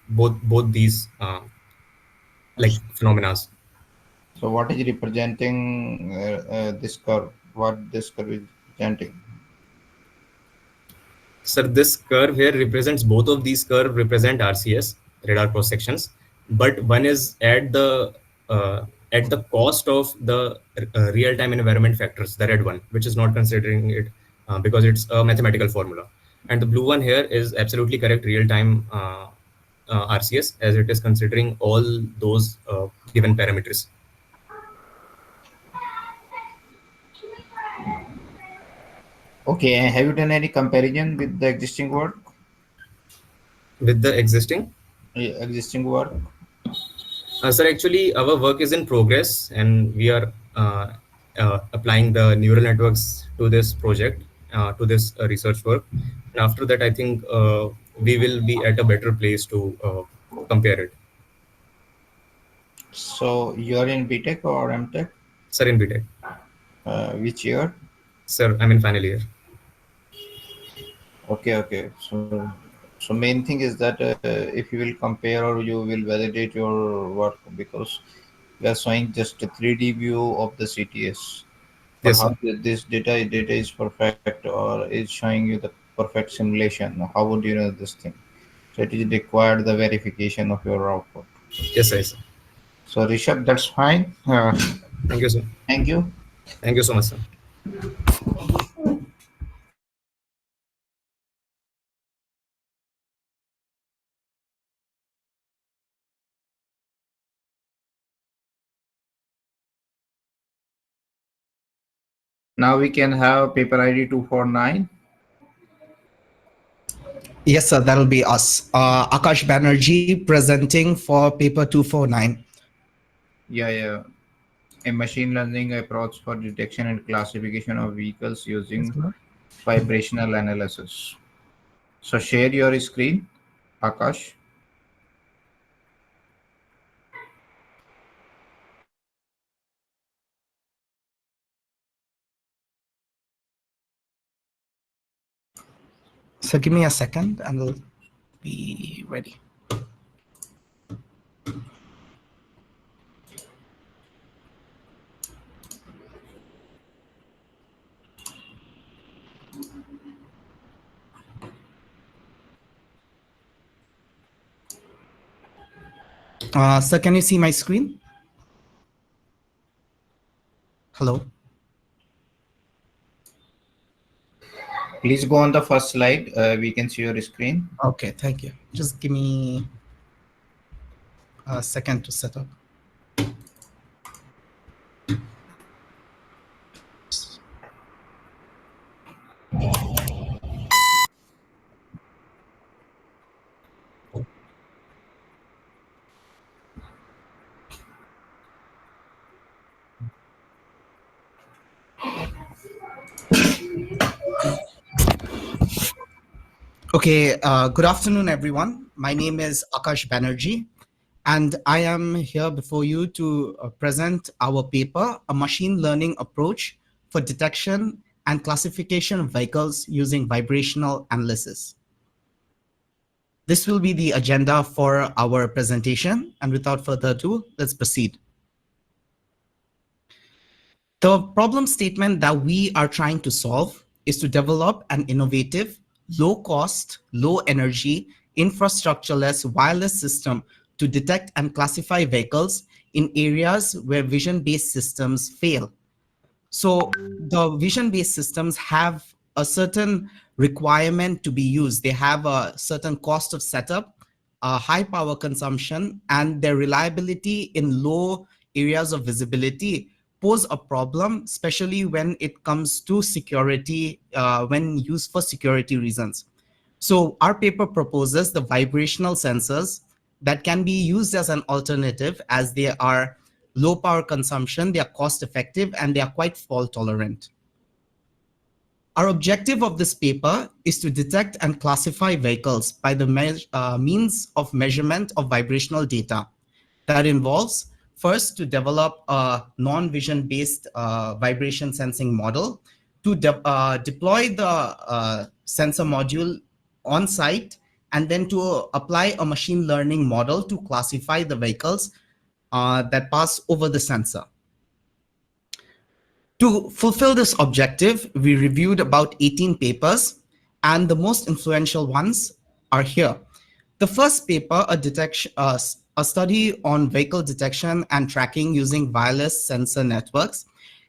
both these like phenomena. So what is representing this curve? What this curve is representing? Sir, this curve here represents both of these curves represent RCS, radar cross sections, but one is at the cost of the real-time environment factors, the red one, which is not considering it because it's a mathematical formula, and the blue one here is absolutely correct real-time RCS, as it is considering all those given parameters. Okay, have you done any comparison with the existing work? With the existing Work? Sir, actually, our work is in progress, and we are applying the neural networks to this project, to this research work. And after that, I think we will be at a better place to compare it. So you are in BTech or MTech? Sir, in BTech. Which year? Sir, I'm in final year. Okay. So So main thing is that if you will compare or you will validate your work, because we are showing just a 3D view of the CTS. For Yes, how sir. this data is perfect or is showing you the perfect simulation, how would you know this thing? So it is required the verification of your output. Yes, sir. So Rishabh, that's fine. Thank you, sir. Thank you. Thank you so much, sir. Now we can have paper ID 249. Yes, sir, that'll be us. Akash Banerjee presenting for paper 249. Yeah. A machine learning approach for detection and classification of vehicles using vibrational analysis. So share your screen, Akash. So give me a second and we'll be ready. Sir, can you see my screen? Hello. Please go on the first slide. We can see your screen. Okay, thank you. Just give me a second to set up. Okay, good afternoon, everyone. My name is Akash Banerjee, and I am here before you to present our paper, A Machine Learning Approach for Detection and Classification of Vehicles Using Vibrational Analysis. This will be the agenda for our presentation, and without further ado, let's proceed. The problem statement that we are trying to solve is to develop an innovative, low-cost, low-energy, infrastructureless wireless system to detect and classify vehicles in areas where vision-based systems fail. So the vision-based systems have a certain requirement to be used. They have a certain cost of setup, a high power consumption, and their reliability in low areas of visibility pose a problem, especially when it comes to security, when used for security reasons. So our paper proposes the vibrational sensors that can be used as an alternative, as they are low power consumption, they are cost effective, and they are quite fault tolerant. Our objective of this paper is to detect and classify vehicles by the means of measurement of vibrational data. That involves first to develop a non-vision based vibration sensing model, to deploy the sensor module on site, and then to apply a machine learning model to classify the vehicles that pass over the sensor. To fulfill this objective, we reviewed about 18 papers, and the most influential ones are here. The first paper, a study on vehicle detection and tracking using wireless sensor networks,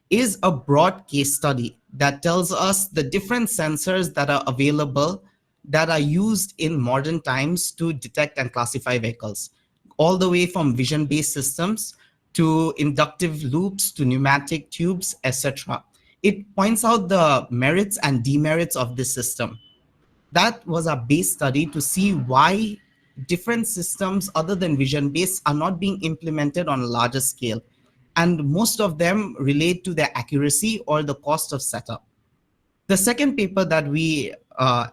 is a broad case study that tells us the different sensors that are available that are used in modern times to detect and classify vehicles, all the way from vision-based systems to inductive loops to pneumatic tubes, etc. It points out the merits and demerits of this system. That was our base study to see why different systems other than vision-based are not being implemented on a larger scale. And most of them relate to their accuracy or the cost of setup. The second paper that we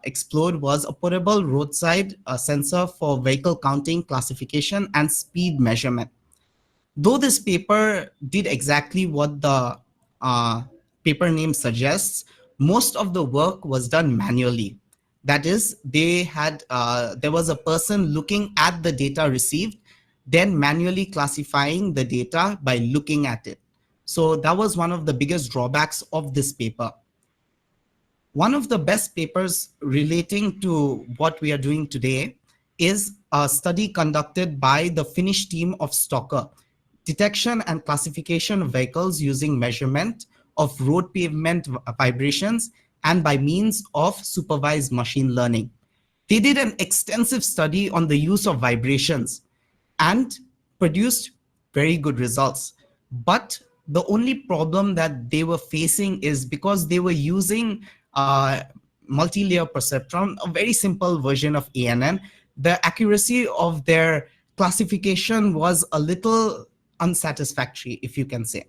explored was a portable roadside sensor for vehicle counting, classification, and speed measurement. Though this paper did exactly what the paper name suggests, most of the work was done manually. That is, they had there was a person looking at the data received, then manually classifying the data by looking at it. So that was one of the biggest drawbacks of this paper. One of the best papers relating to what we are doing today is a study conducted by the Finnish team of Stocker, detection and classification of vehicles using measurement of road pavement vibrations and by means of supervised machine learning. They did an extensive study on the use of vibrations and produced very good results. But the only problem that they were facing is because they were using multi-layer perceptron, a very simple version of ANN, the accuracy of their classification was a little unsatisfactory, if you can say.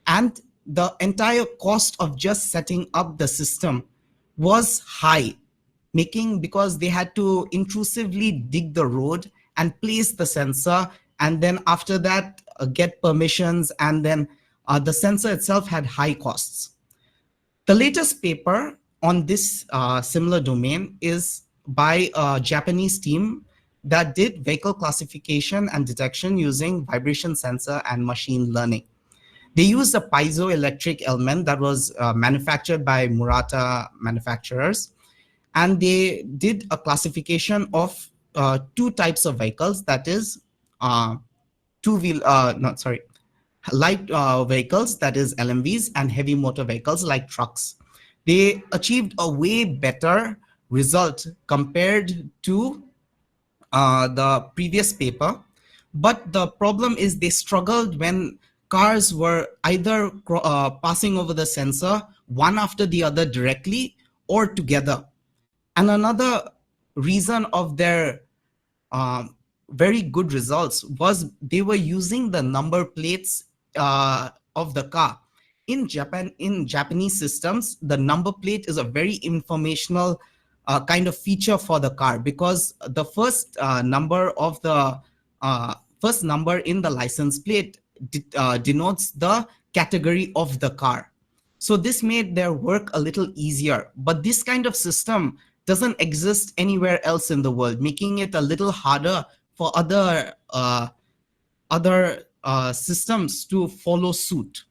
And the entire cost of just setting up the system was high, because they had to intrusively dig the road and place the sensor, and then after that get permissions, and then the sensor itself had high costs. The latest paper on this similar domain is by a Japanese team that did vehicle classification and detection using vibration sensor and machine learning. They used a piezoelectric element that was manufactured by Murata manufacturers, and they did a classification of two types of vehicles, that is light vehicles, that is LMVs, and heavy motor vehicles like trucks. They achieved a way better result compared to the previous paper. But the problem is they struggled when cars were either passing over the sensor one after the other directly or together. And another reason of their very good results was they were using the number plates of the car. In Japanese systems, the number plate is a very informational kind of feature for the car, because the first number in the license plate denotes the category of the car. So this made their work a little easier. But this kind of system doesn't exist anywhere else in the world, making it a little harder for other systems to follow suit.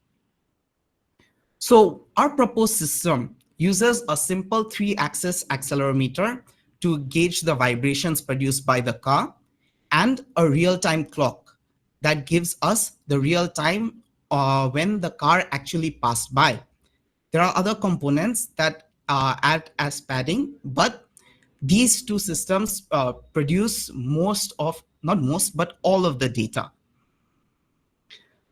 So our proposed system uses a simple 3-axis accelerometer to gauge the vibrations produced by the car, and a real-time clock that gives us the real time when the car actually passed by. There are other components that act as padding, but these two systems produce all of the data.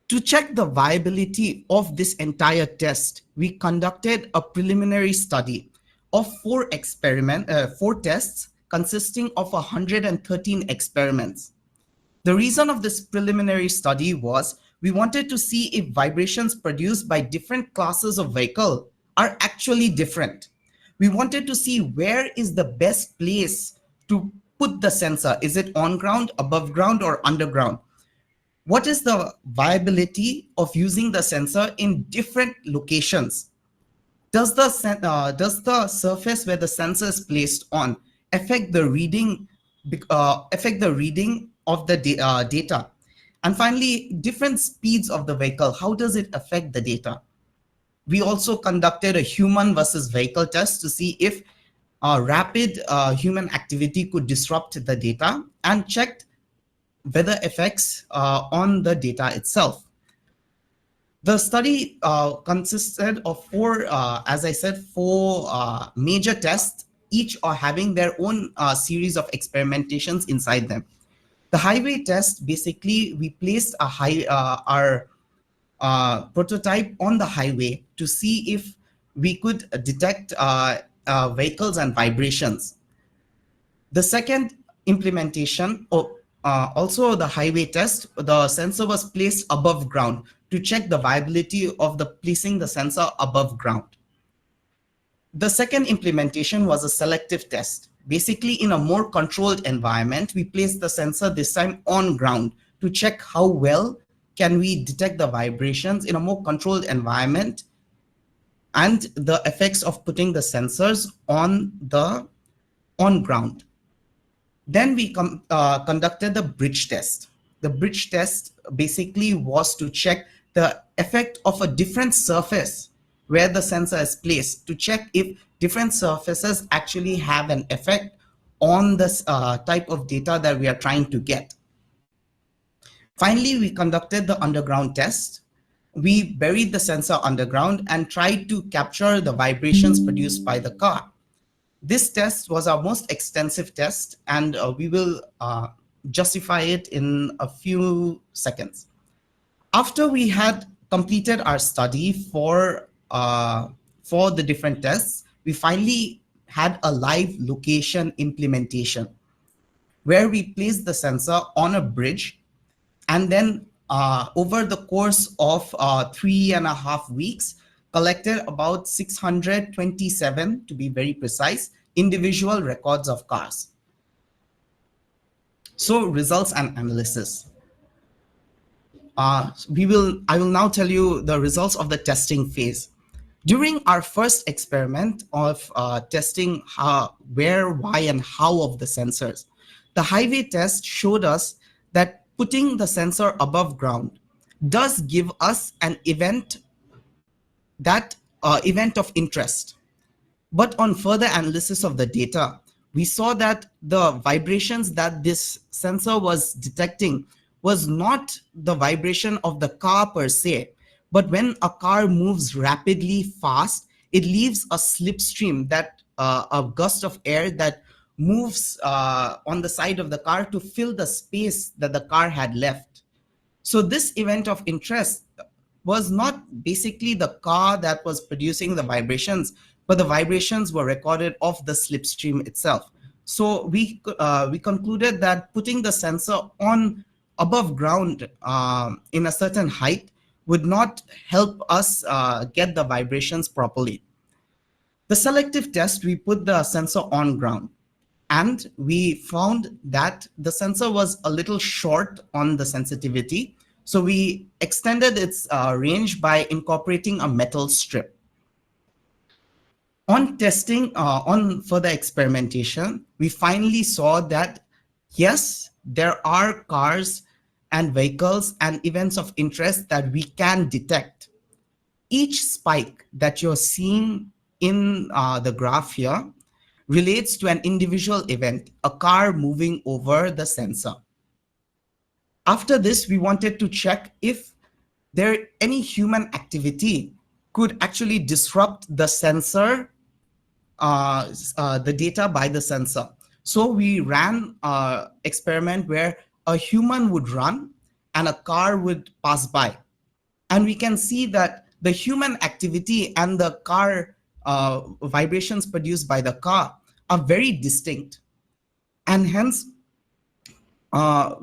To check the viability of this entire test, we conducted a preliminary study of 4 tests consisting of 113 experiments. The reason of this preliminary study was we wanted to see if vibrations produced by different classes of vehicle are actually different. We wanted to see where is the best place to put the sensor. Is it on ground, above ground, or underground? What is the viability of using the sensor in different locations? Does the surface where the sensor is placed on affect the reading of the data? And finally, different speeds of the vehicle, how does it affect the data? We also conducted a human versus vehicle test to see if rapid human activity could disrupt the data, and checked weather effects on the data itself. The study consisted of 4 major tests, each are having their own series of experimentations inside them. The highway test, basically, we placed our prototype on the highway to see if we could detect vehicles and vibrations. The second implementation, also the highway test, the sensor was placed above ground to check the viability of placing the sensor above ground. The second implementation was a selective test. Basically, in a more controlled environment, we placed the sensor this time on ground to check how well can we detect the vibrations in a more controlled environment and the effects of putting the sensors on the on ground. Then we conducted the bridge test. The bridge test basically was to check the effect of a different surface where the sensor is placed, to check if different surfaces actually have an effect on this type of data that we are trying to get. Finally, we conducted the underground test. We buried the sensor underground and tried to capture the vibrations produced by the car. This test was our most extensive test, and we will justify it in a few seconds. After we had completed our study for the different tests, we finally had a live location implementation where we placed the sensor on a bridge, and then over the course of 3.5 weeks, collected about 627, to be very precise, individual records of cars. So results and analysis. I will now tell you the results of the testing phase. During our first experiment of testing where, why, and how of the sensors, the highway test showed us that putting the sensor above ground does give us an event of interest. But on further analysis of the data, we saw that the vibrations that this sensor was detecting was not the vibration of the car per se, but when a car moves rapidly fast, it leaves a slipstream, that a gust of air that moves on the side of the car to fill the space that the car had left. So this event of interest was not basically the car that was producing the vibrations, but the vibrations were recorded of the slipstream itself. So we concluded that putting the sensor on above ground in a certain height would not help us get the vibrations properly. The selective test, we put the sensor on ground, and we found that the sensor was a little short on the sensitivity. So we extended its range by incorporating a metal strip. On testing, on further experimentation, we finally saw that, yes, there are cars and vehicles and events of interest that we can detect. Each spike that you're seeing in the graph here relates to an individual event, a car moving over the sensor. After this, we wanted to check if any human activity could actually disrupt the sensor, the data by the sensor. So we ran an experiment where a human would run and a car would pass by. And we can see that the human activity and the car vibrations produced by the car are very distinct. And hence,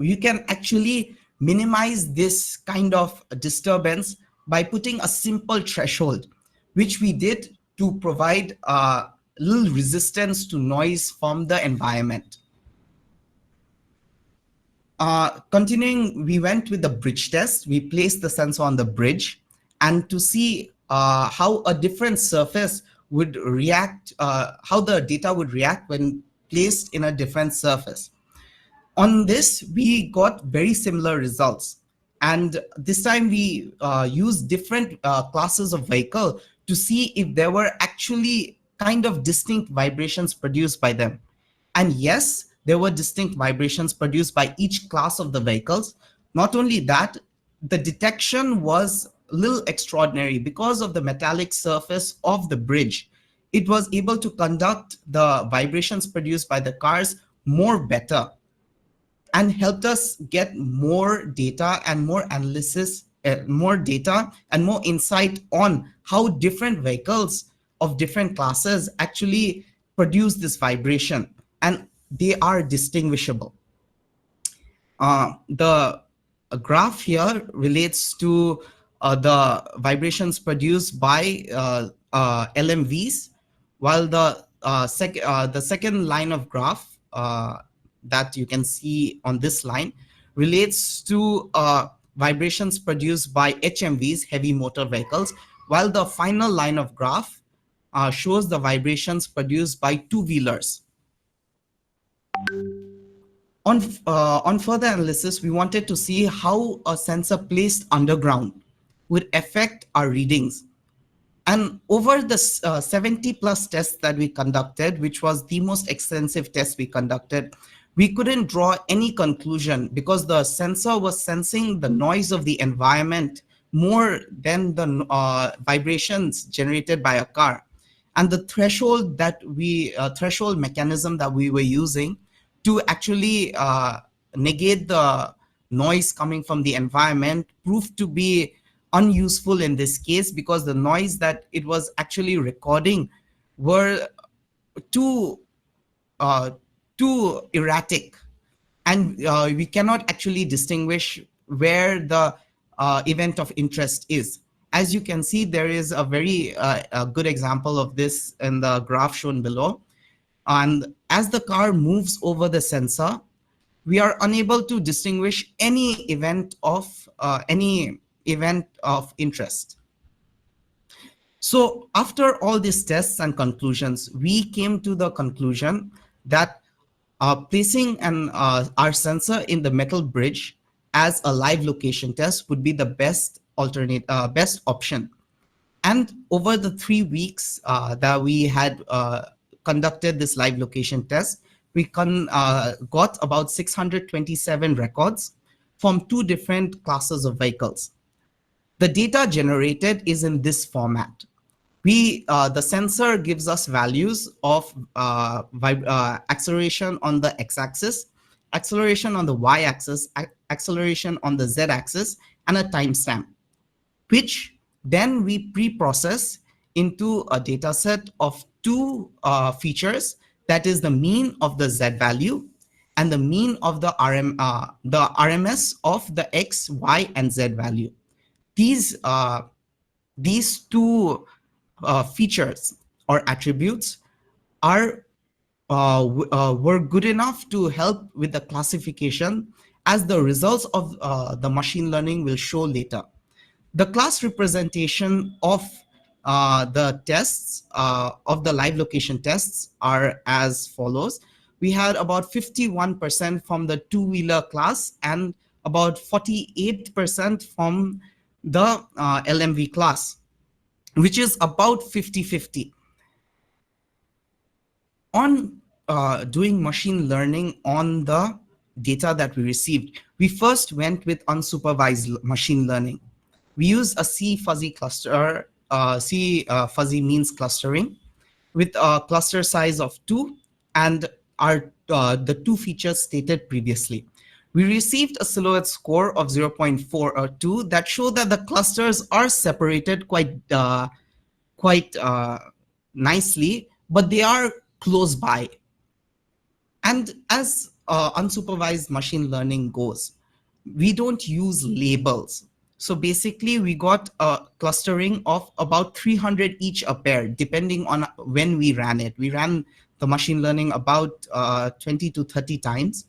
you can actually minimize this kind of disturbance by putting a simple threshold, which we did to provide a little resistance to noise from the environment. Continuing, we went with the bridge test. We placed the sensor on the bridge, and to see how a different surface would react, how the data would react when placed in a different surface. On this, we got very similar results. And this time we used different classes of vehicle to see if there were actually kind of distinct vibrations produced by them. And yes, there were distinct vibrations produced by each class of the vehicles. Not only that, the detection was a little extraordinary because of the metallic surface of the bridge. It was able to conduct the vibrations produced by the cars more better, and helped us get more data and more analysis, more data and more insight on how different vehicles of different classes actually produce this vibration, and they are distinguishable. The graph here relates to the vibrations produced by LMVs, while the second line of graph that you can see on this line relates to vibrations produced by HMVs, heavy motor vehicles, while the final line of graph shows the vibrations produced by two-wheelers. On further analysis, we wanted to see how a sensor placed underground would affect our readings. And over the 70 plus tests that we conducted, which was the most extensive test we conducted, we couldn't draw any conclusion because the sensor was sensing the noise of the environment more than the vibrations generated by a car. And the threshold threshold mechanism that we were using to actually negate the noise coming from the environment proved to be unuseful in this case, because the noise that it was actually recording were too too erratic, and we cannot actually distinguish where the event of interest is. As you can see, there is a very a good example of this in the graph shown below. And as the car moves over the sensor, we are unable to distinguish any event of interest. So after all these tests and conclusions, we came to the conclusion that placing our sensor in the metal bridge as a live location test would be the best best option. And over the 3 weeks that we had conducted this live location test, we got about 627 records from 2 different classes of vehicles. The data generated is in this format. The sensor gives us values of acceleration on the x-axis, acceleration on the y-axis, acceleration on the z-axis, and a timestamp, which then we pre-process into a data set of 2 features, that is the mean of the z value and the mean of the RMS of the x, y, and z value. These 2 features or attributes were good enough to help with the classification, as the results of the machine learning will show later. The class representation of the tests, of the live location tests, are as follows. We had about 51% from the 2-wheeler class and about 48% from the LMV class, which is about 50-50. On doing machine learning on the data that we received, we first went with unsupervised machine learning. We used a C-fuzzy cluster, C-fuzzy means clustering, with a cluster size of 2 and the 2 features stated previously. We received a silhouette score of 0.402 that showed that the clusters are separated quite nicely, but they are close by. And as unsupervised machine learning goes, we don't use labels. So basically, we got a clustering of about 300 each a pair, depending on when we ran it. We ran the machine learning about 20 to 30 times,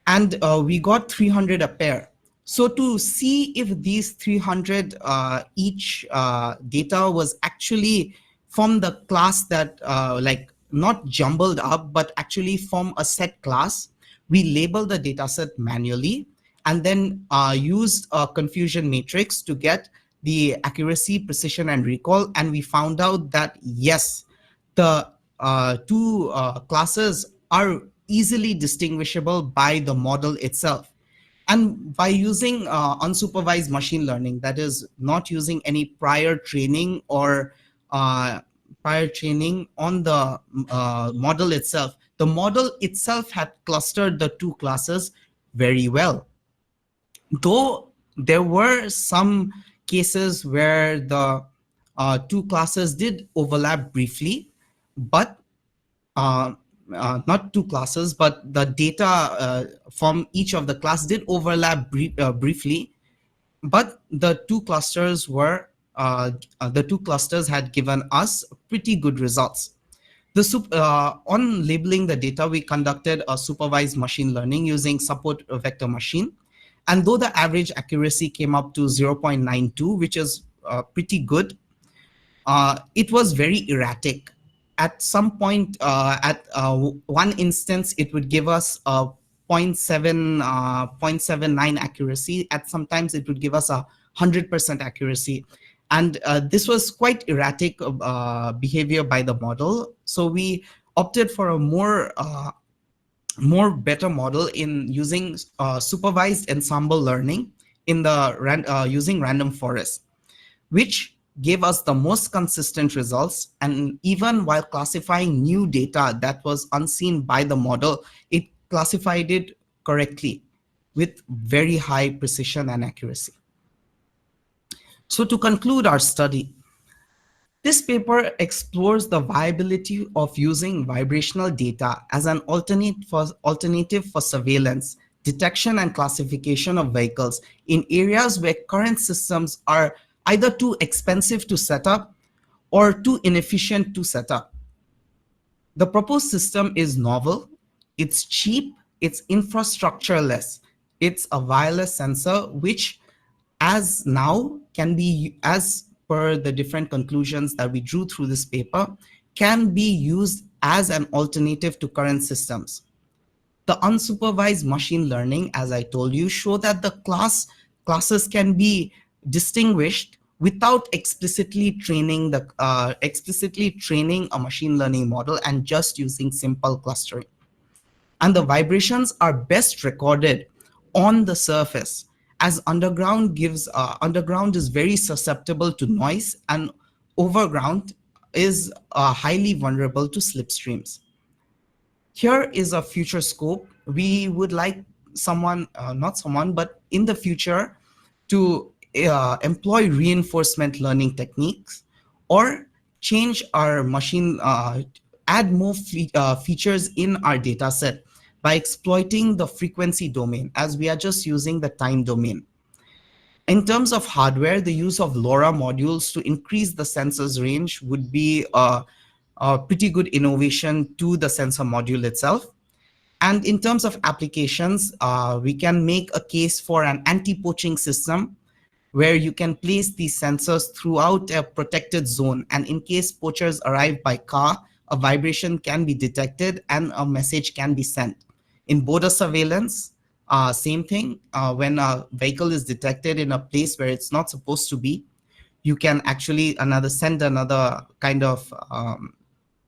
and we got 300 a pair. So to see if these 300 each data was actually from the class that like not jumbled up, but actually from a set class, we labeled the data set manually and then used a confusion matrix to get the accuracy, precision, and recall. And we found out that yes, the 2 classes are easily distinguishable by the model itself. And by using unsupervised machine learning, that is not using any prior training or prior training on the model itself, the model itself had clustered the 2 classes very well. Though there were some cases where the 2 classes did overlap briefly, but not 2 classes, but the data from each of the class did overlap briefly, but the 2 clusters were the 2 clusters had given us pretty good results. On labeling the data, we conducted a supervised machine learning using support vector machine. And though the average accuracy came up to 0.92, which is pretty good, it was very erratic. at some point, at one instance, it would give us a 0.79 accuracy. At sometimes it would give us 100% accuracy. And this was quite erratic behavior by the model. So we opted for a more better model in using supervised ensemble learning in the using random forest, which gave us the most consistent results. And even while classifying new data that was unseen by the model, it classified it correctly with very high precision and accuracy. So to conclude our study, this paper explores the viability of using vibrational data as an alternative for surveillance, detection, and classification of vehicles in areas where current systems are either too expensive to set up or too inefficient to set up. The proposed system is novel, it's cheap, it's infrastructureless, it's a wireless sensor which as now can be, as per the different conclusions that we drew through this paper, can be used as an alternative to current systems. The unsupervised machine learning, as I told you, show that the classes can be distinguished without explicitly training a machine learning model and just using simple clustering. And the vibrations are best recorded on the surface, as underground is very susceptible to noise, and overground is highly vulnerable to slipstreams. Here is a future scope. We would like but in the future to employ reinforcement learning techniques or change our machine, add more features in our data set by exploiting the frequency domain, as we are just using the time domain. In terms of hardware, the use of LoRa modules to increase the sensor's range would be a pretty good innovation to the sensor module itself. And in terms of applications, we can make a case for an anti-poaching system where you can place these sensors throughout a protected zone. And in case poachers arrive by car, a vibration can be detected and a message can be sent. In border surveillance, same thing. When a vehicle is detected in a place where it's not supposed to be, you can actually send another kind of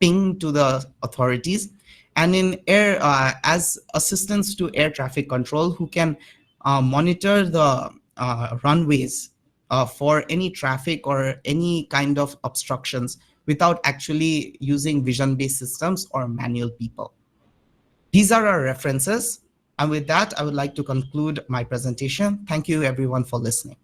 ping to the authorities. And in air, as assistance to air traffic control, who can monitor the runways for any traffic or any kind of obstructions without actually using vision-based systems or manual people. These are our references. And with that, I would like to conclude my presentation. Thank you everyone for listening.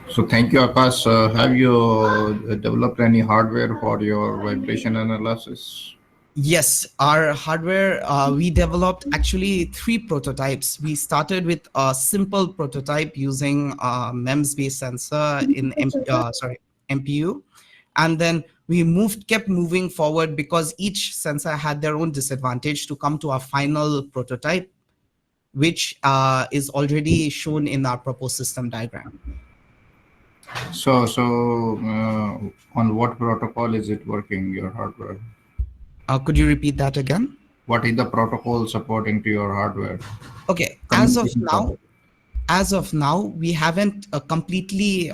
So thank you, Akash. Have you developed any hardware for your vibration analysis? Yes, our hardware, we developed actually 3 prototypes. We started with a simple prototype using MEMS-based sensor in MPU. And then we kept moving forward because each sensor had their own disadvantage to come to our final prototype, which is already shown in our proposed system diagram. So on what protocol is it working, your hardware? Could you repeat that again? What is the protocol supporting to your hardware? Okay, as of now, we haven't completely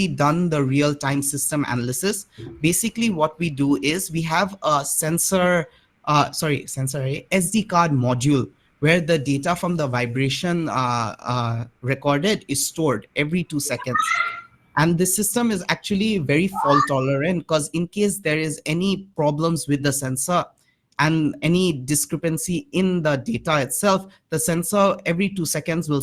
done the real-time system analysis. Basically, what we do is we have a SD card module where the data from the vibration recorded is stored every 2 seconds. And the system is actually very fault tolerant, because in case there is any problems with the sensor and any discrepancy in the data itself, the sensor every 2 seconds will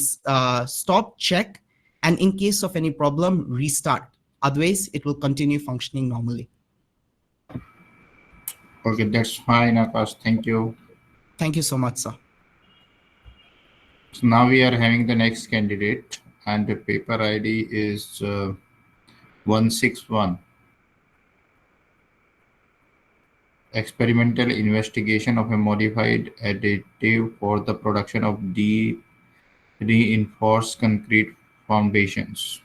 stop, check, and in case of any problem, restart. Otherwise, it will continue functioning normally. Okay, that's fine, Akash. Thank you. Thank you so much, sir. So now we are having the next candidate, and the paper ID is 161. Experimental investigation of a modified additive for the production of reinforced concrete foundations.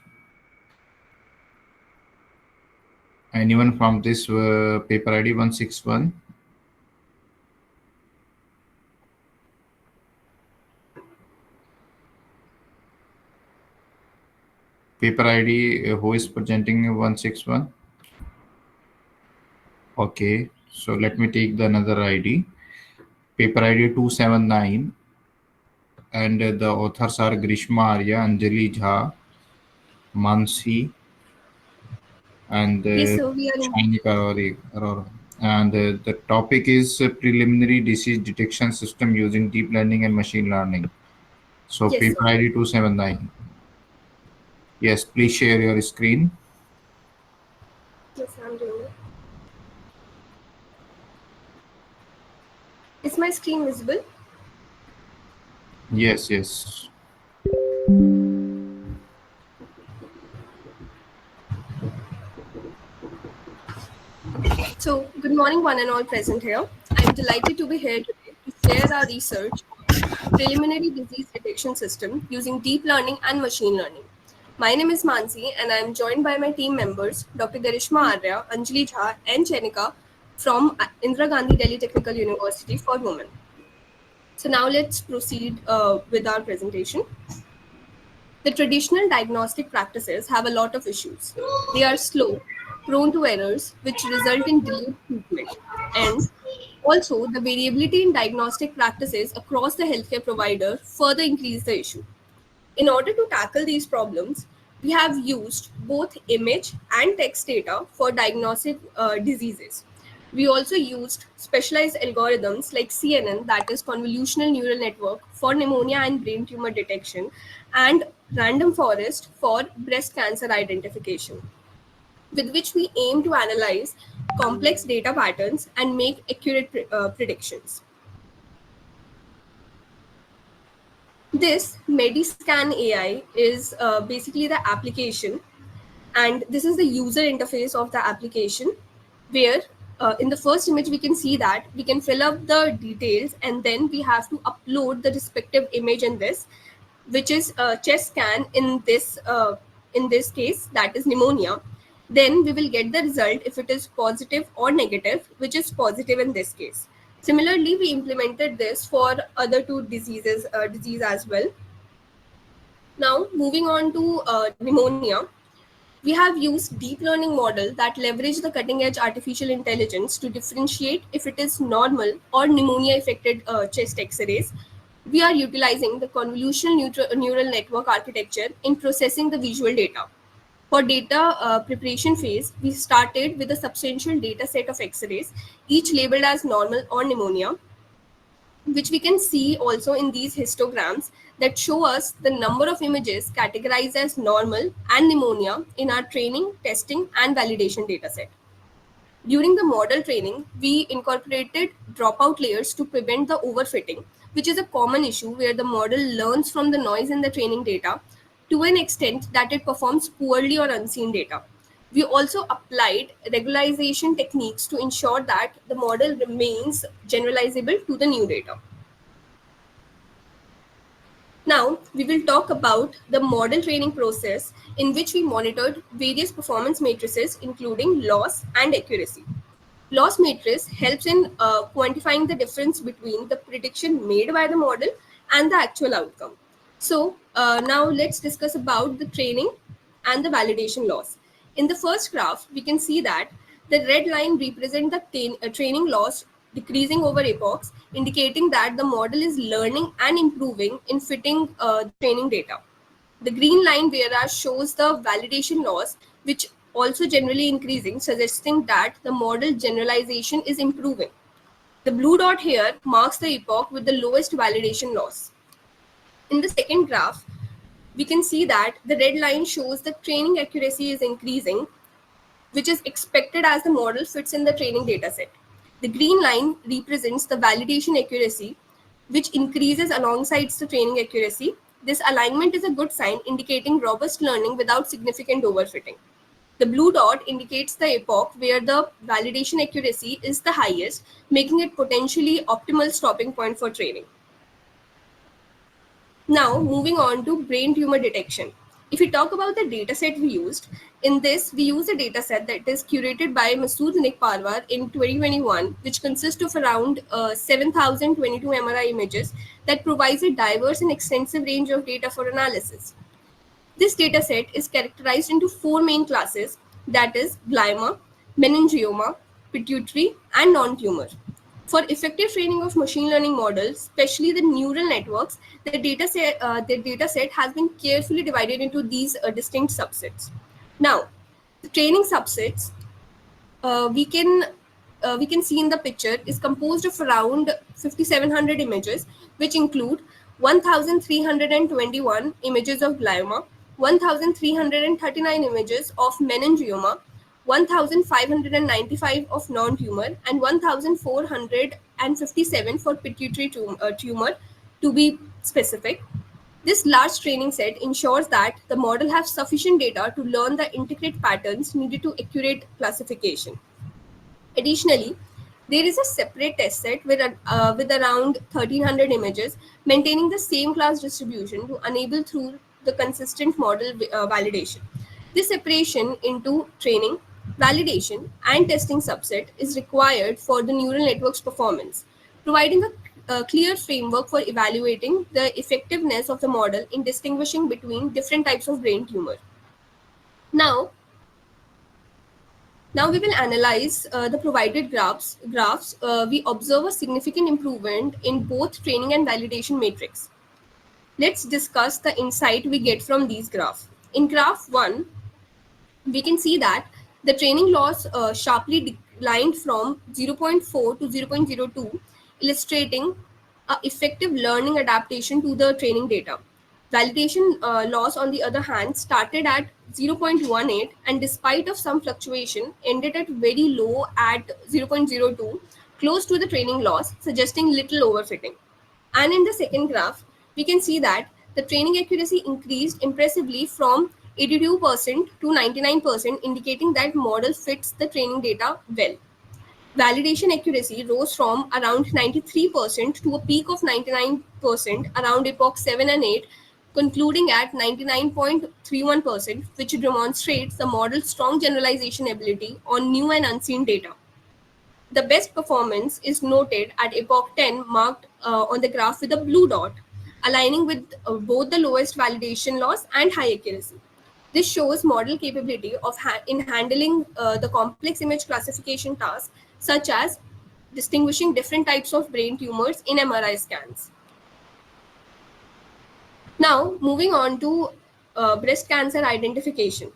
Anyone from this paper ID 161? Paper ID, who is presenting 161? Okay, so let me take the another ID. Paper ID 279, and the authors are Greeshma Arya, Anjali Jha, Mansi, and Yes, sir, we are in. Shainika Arora. And the topic is preliminary disease detection system using deep learning and machine learning. So Yes, paper sir. ID 279. Yes, please share your screen. Yes, I'm doing it. Is my screen visible? Yes, yes. So, good morning, one and all present here. I'm delighted to be here today to share our research on preliminary disease detection system using deep learning and machine learning. My name is Mansi, and I'm joined by my team members, Dr. Greeshma Arya, Anjali Jha, and Chenika from Indira Gandhi Delhi Technical University for Women. So now let's proceed with our presentation. The traditional diagnostic practices have a lot of issues. They are slow, prone to errors, which result in delayed treatment. And also, the variability in diagnostic practices across the healthcare provider further increase the issue. In order to tackle these problems, we have used both image and text data for diagnostic diseases. We also used specialized algorithms like CNN, that is convolutional neural network, for pneumonia and brain tumor detection, and random forest for breast cancer identification, with which we aim to analyze complex data patterns and make accurate predictions. This Mediscan AI is basically the application, and this is the user interface of the application, where in the first image we can see that we can fill up the details, and then we have to upload the respective image in this, which is a chest scan in this case, that is pneumonia. Then we will get the result if it is positive or negative, which is positive in this case. Similarly, we implemented this for other two disease as well. Now, moving on to pneumonia, we have used deep learning model that leverage the cutting edge artificial intelligence to differentiate if it is normal or pneumonia affected chest x-rays. We are utilizing the convolutional neural network architecture in processing the visual data. For data preparation phase, we started with a substantial data set of x-rays, each labeled as normal or pneumonia, which we can see also in these histograms that show us the number of images categorized as normal and pneumonia in our training, testing, and validation dataset. During the model training, we incorporated dropout layers to prevent the overfitting, which is a common issue where the model learns from the noise in the training data to an extent that it performs poorly on unseen data. We also applied regularization techniques to ensure that the model remains generalizable to the new data. Now, we will talk about the model training process in which we monitored various performance matrices, including loss and accuracy. Loss matrix helps in quantifying the difference between the prediction made by the model and the actual outcome. So now let's discuss about the training and the validation loss. In the first graph, we can see that the red line represents the training loss decreasing over epochs, indicating that the model is learning and improving in fitting the training data. The green line whereas shows the validation loss, which also generally increasing, suggesting that the model generalization is improving. The blue dot here marks the epoch with the lowest validation loss. In the second graph, we can see that the red line shows the training accuracy is increasing, which is expected as the model fits in the training dataset. The green line represents the validation accuracy, which increases alongside the training accuracy. This alignment is a good sign, indicating robust learning without significant overfitting. The blue dot indicates the epoch where the validation accuracy is the highest, making it potentially optimal stopping point for training. Now, moving on to brain tumor detection. If we talk about the data set we used, in this we use a data set that is curated by Masood Nick Parwar in 2021, which consists of around 7,022 MRI images that provides a diverse and extensive range of data for analysis. This data set is characterized into four main classes, that is glioma, meningioma, pituitary, and non-tumor. For effective training of machine learning models, especially the neural networks, the data set has been carefully divided into these distinct subsets. Now, the training subsets we can see in the picture is composed of around 5,700 images, which include 1,321 images of glioma, 1,339 images of meningioma, 1,595 of non-tumor, and 1,457 for pituitary tumor, to be specific. This large training set ensures that the model has sufficient data to learn the intricate patterns needed to accurate classification. Additionally, there is a separate test set with around 1,300 images, maintaining the same class distribution to enable through the consistent model validation. This separation into training, validation, and testing subset is required for the neural network's performance, providing a clear framework for evaluating the effectiveness of the model in distinguishing between different types of brain tumor. Now we will analyze the provided graphs. We observe a significant improvement in both training and validation matrix. Let's discuss the insight we get from these graphs. In graph 1, we can see that the training loss sharply declined from 0.4 to 0.02, illustrating effective learning adaptation to the training data. Validation loss, on the other hand, started at 0.18 and despite of some fluctuation, ended at very low at 0.02, close to the training loss, suggesting little overfitting. And in the second graph, we can see that the training accuracy increased impressively from 82% to 99%, indicating that model fits the training data well. Validation accuracy rose from around 93% to a peak of 99% around epoch 7 and 8, concluding at 99.31%, which demonstrates the model's strong generalization ability on new and unseen data. The best performance is noted at epoch 10, marked on the graph with a blue dot, aligning with both the lowest validation loss and high accuracy. This shows model capability in handling the complex image classification tasks, such as distinguishing different types of brain tumors in MRI scans. Now, moving on to breast cancer identification.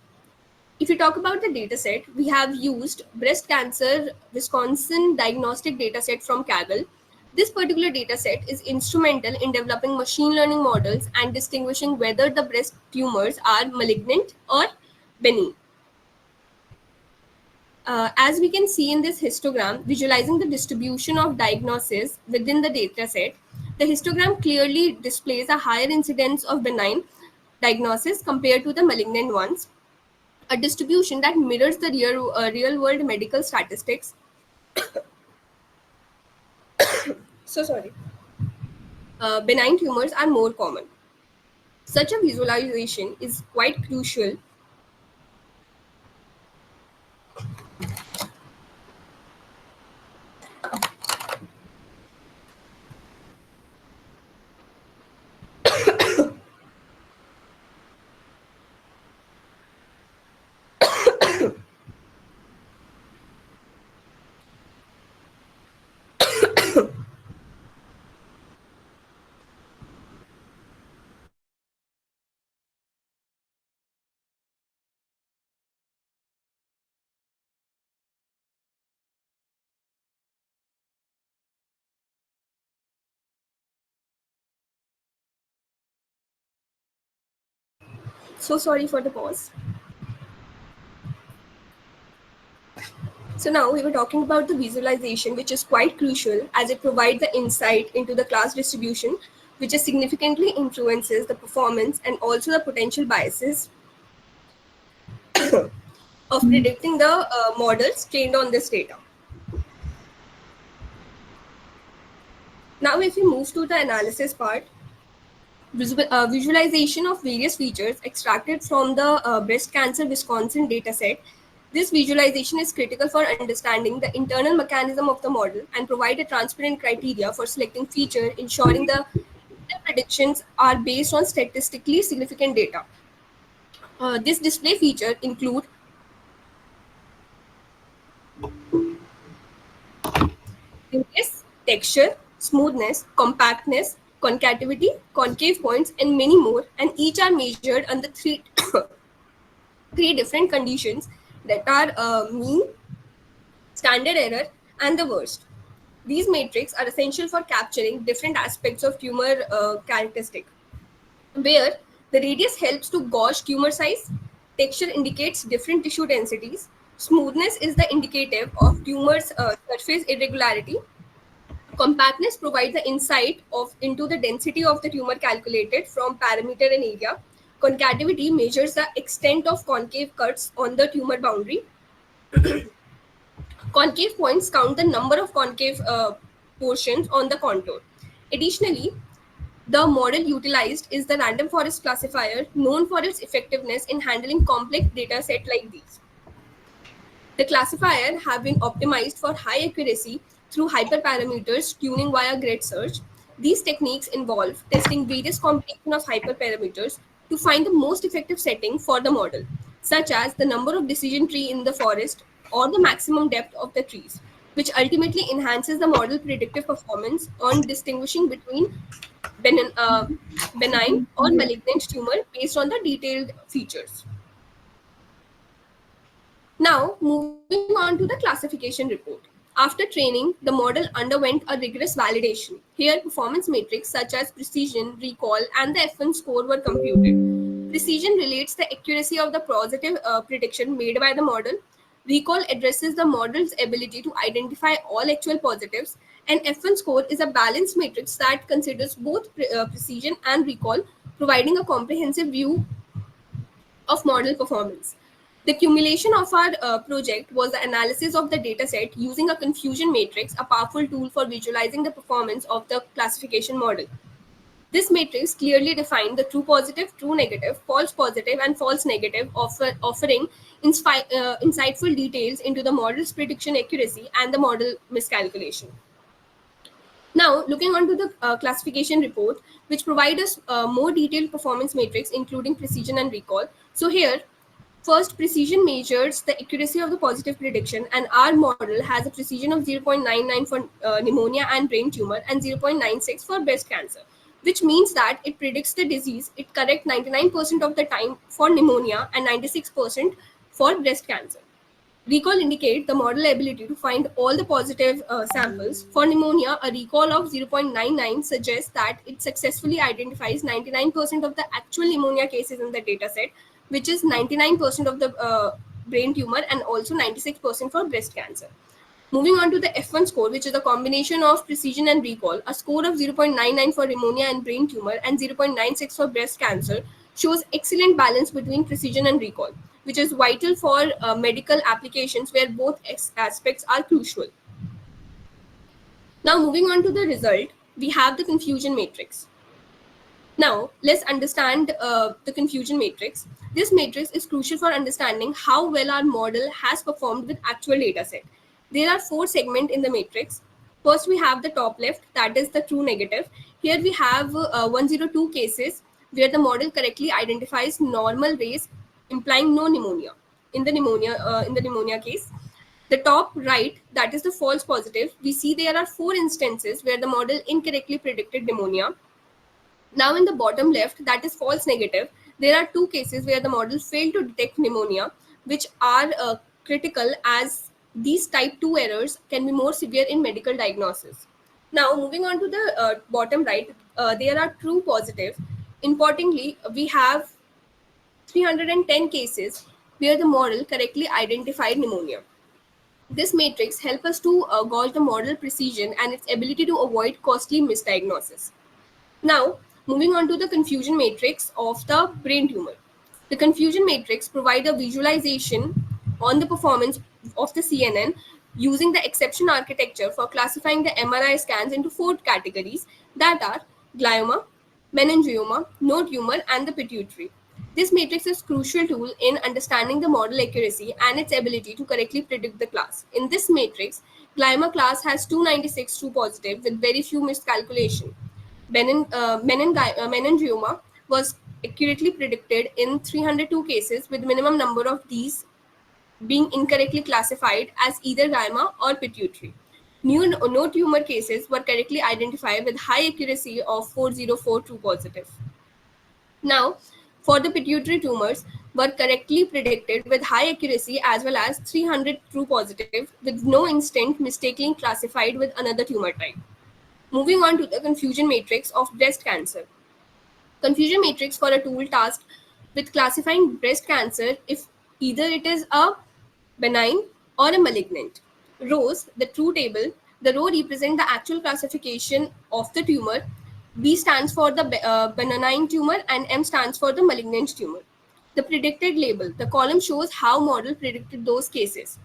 If we talk about the dataset, we have used breast cancer Wisconsin diagnostic dataset from Kajal. This particular dataset is instrumental in developing machine learning models and distinguishing whether the breast tumors are malignant or benign. As we can see in this histogram, visualizing the distribution of diagnosis within the dataset, the histogram clearly displays a higher incidence of benign diagnosis compared to the malignant ones, a distribution that mirrors the real-world medical statistics. Benign tumors are more common. Such a visualization is quite crucial So sorry for the pause. So now we were talking about the visualization, which is quite crucial as it provides the insight into the class distribution, which significantly influences the performance and also the potential biases of predicting the models trained on this data. Now, if we move to the analysis part, visualization of various features extracted from the breast cancer Wisconsin dataset. This visualization is critical for understanding the internal mechanism of the model and provide a transparent criteria for selecting feature, ensuring the predictions are based on statistically significant data. This display feature include thickness, texture, smoothness, compactness, concavity, concave points, and many more, and each are measured under three different conditions that are mean, standard error, and the worst. These metrics are essential for capturing different aspects of tumor characteristic, where the radius helps to gauge tumor size, texture indicates different tissue densities, smoothness is the indicative of tumor's surface irregularity, compactness provides the insight into the density of the tumor calculated from parameter and area. Concavity measures the extent of concave cuts on the tumor boundary. Concave points count the number of concave portions on the contour. Additionally, the model utilized is the random forest classifier, known for its effectiveness in handling complex data set like these. The classifier have been optimized for high accuracy through hyperparameters tuning via grid search. These techniques involve testing various combinations of hyperparameters to find the most effective setting for the model, such as the number of decision tree in the forest or the maximum depth of the trees, which ultimately enhances the model predictive performance on distinguishing between benign or malignant tumor based on the detailed features. Now, moving on to the classification report. After training, the model underwent a rigorous validation. Here, performance metrics such as precision, recall, and the F1 score were computed. Precision relates the accuracy of the positive prediction made by the model. Recall addresses the model's ability to identify all actual positives, and F1 score is a balanced matrix that considers both precision and recall, providing a comprehensive view of model performance. The accumulation of our project was the analysis of the dataset using a confusion matrix, a powerful tool for visualizing the performance of the classification model. This matrix clearly defined the true positive, true negative, false positive, and false negative, offering insightful details into the model's prediction accuracy and the model miscalculation. Now, looking onto the classification report, which provide us more detailed performance matrix, including precision and recall. So here, first, precision measures the accuracy of the positive prediction, and our model has a precision of 0.99 for pneumonia and brain tumor and 0.96 for breast cancer, which means that it predicts the disease. It corrects 99% of the time for pneumonia and 96% for breast cancer. Recall indicates the model ability to find all the positive samples. For pneumonia, a recall of 0.99 suggests that it successfully identifies 99% of the actual pneumonia cases in the dataset, which is 99% of the brain tumor and also 96% for breast cancer. Moving on to the F1 score, which is a combination of precision and recall, a score of 0.99 for pneumonia and brain tumor and 0.96 for breast cancer shows excellent balance between precision and recall, which is vital for medical applications where both aspects are crucial. Now, moving on to the result, we have the confusion matrix. Now, let's understand the confusion matrix. This matrix is crucial for understanding how well our model has performed with actual dataset. There are 4 segments in the matrix. First, we have the top left, that is the true negative. Here we have 102 cases where the model correctly identifies normal race, implying no pneumonia. In the pneumonia case, the top right, that is the false positive, we see there are 4 instances where the model incorrectly predicted pneumonia. Now in the bottom left, that is false negative, there are 2 cases where the model failed to detect pneumonia, which are critical as these type 2 errors can be more severe in medical diagnosis. Now moving on to the bottom right, there are true positive. Importantly, we have 310 cases where the model correctly identified pneumonia. This matrix helps us to gauge the model precision and its ability to avoid costly misdiagnosis. Now, moving on to the confusion matrix of the brain tumor. The confusion matrix provides a visualization on the performance of the CNN using the exception architecture for classifying the MRI scans into 4 categories that are glioma, meningioma, no tumor, and the pituitary. This matrix is crucial tool in understanding the model accuracy and its ability to correctly predict the class. In this matrix, glioma class has 296 true positive with very few miscalculation. Meningioma was accurately predicted in 302 cases with minimum number of these being incorrectly classified as either glioma or pituitary. No tumor cases were correctly identified with high accuracy of 404 true positive. Now, for the pituitary tumors were correctly predicted with high accuracy as well as 300 true positive with no instant mistakenly classified with another tumor type. Moving on to the confusion matrix of breast cancer. Confusion matrix for a tool tasked with classifying breast cancer if either it is a benign or a malignant. Rows, the true table, the row represent the actual classification of the tumor. B stands for the benign tumor and M stands for the malignant tumor. The predicted label, the column shows how model predicted those cases.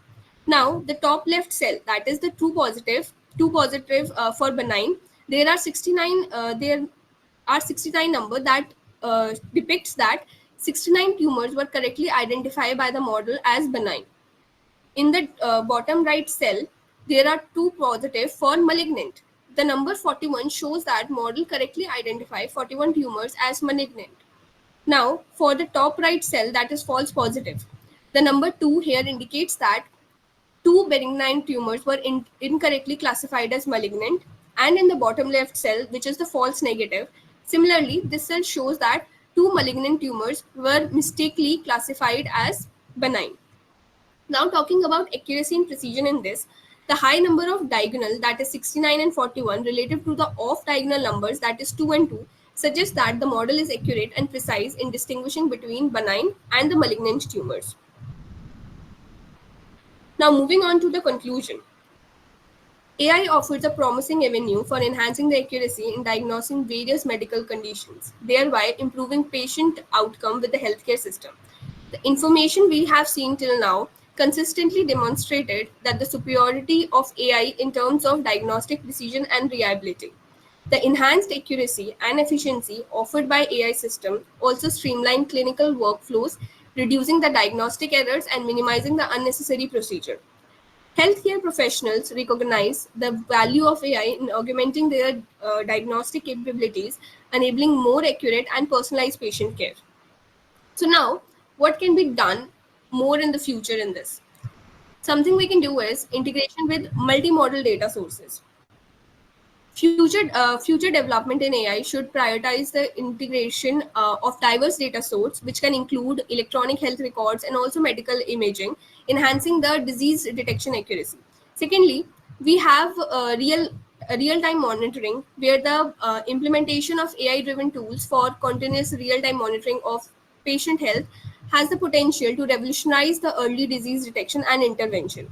Now, the top left cell, that is the true positive for benign, there are 69 number that depicts that 69 tumors were correctly identified by the model as benign. In the bottom right cell, there are 2 positive for malignant. The number 41 shows that model correctly identified 41 tumors as malignant. Now, for the top right cell, that is false positive. The number 2 here indicates that 2 benign tumors were incorrectly classified as malignant, and in the bottom left cell, which is the false negative, similarly, this cell shows that 2 malignant tumors were mistakenly classified as benign. Now, talking about accuracy and precision in this, the high number of diagonal, that is 69 and 41, relative to the off diagonal numbers, that is 2 and 2, suggests that the model is accurate and precise in distinguishing between benign and the malignant tumors. Now, moving on to the conclusion. AI offers a promising avenue for enhancing the accuracy in diagnosing various medical conditions, thereby improving patient outcome with the healthcare system. The information we have seen till now consistently demonstrated that the superiority of AI in terms of diagnostic precision and reliability. The enhanced accuracy and efficiency offered by AI system also streamline clinical workflows, reducing the diagnostic errors and minimizing the unnecessary procedure. Healthcare professionals recognize the value of AI in augmenting their diagnostic capabilities, enabling more accurate and personalized patient care. So now, what can be done more in the future in this? Something we can do is integration with multimodal data sources. Future development in AI should prioritize the integration of diverse data sources, which can include electronic health records and also medical imaging, enhancing the disease detection accuracy. Secondly, we have real-time monitoring, where the implementation of AI-driven tools for continuous real-time monitoring of patient health has the potential to revolutionize the early disease detection and intervention.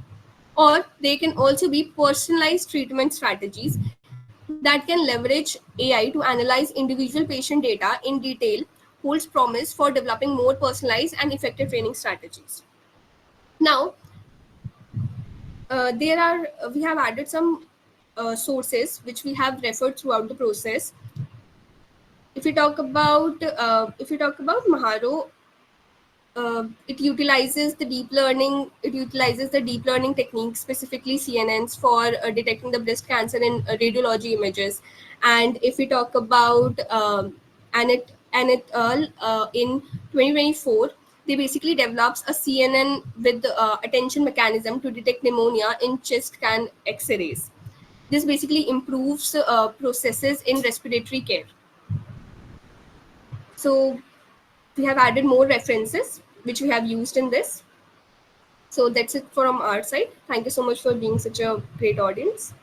Or they can also be personalized treatment strategies that can leverage AI to analyze individual patient data in detail, holds promise for developing more personalized and effective training strategies. Now, we have added some sources which we have referred throughout the process. If we talk about Maharo, it utilizes the deep learning. It utilizes the deep learning techniques, specifically CNNs, for detecting the breast cancer in radiology images. And if we talk about Annette al. In 2024, they basically develops a CNN with attention mechanism to detect pneumonia in chest scan X-rays. This basically improves processes in respiratory care. So we have added more references which we have used in this. So that's it from our side. Thank you so much for being such a great audience.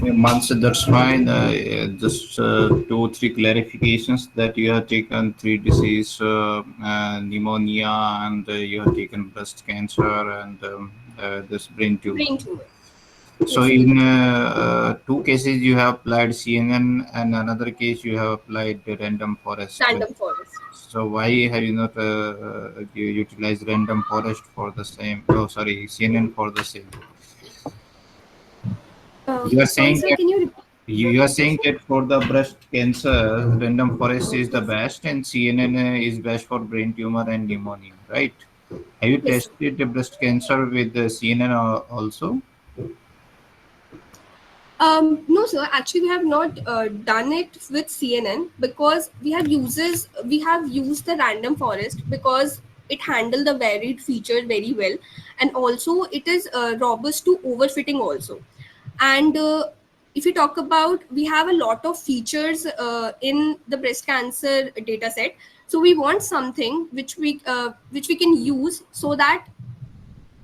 Mansur, that's fine. Just 2-3 clarifications that you have taken 3 disease, pneumonia, and you have taken breast cancer and this brain tumor. Brain tumor. So in 2 cases you have applied CNN, and another case you have applied random forest. Random forest. So why have you not utilized random forest for the same? Oh, sorry, CNN for the same. You are Sorry, saying sir, that can you repeat you are the saying question? that for the breast cancer, random forest is the best, and CNN is best for brain tumor and pneumonia, right? Have you Yes, sir. tested the breast cancer with the CNN also? No, sir. Actually, we have not done it with CNN because we have used the random forest because it handle the varied features very well, and also it is robust to overfitting also. And if you talk about, we have a lot of features in the breast cancer data set. So we want something which we can use so that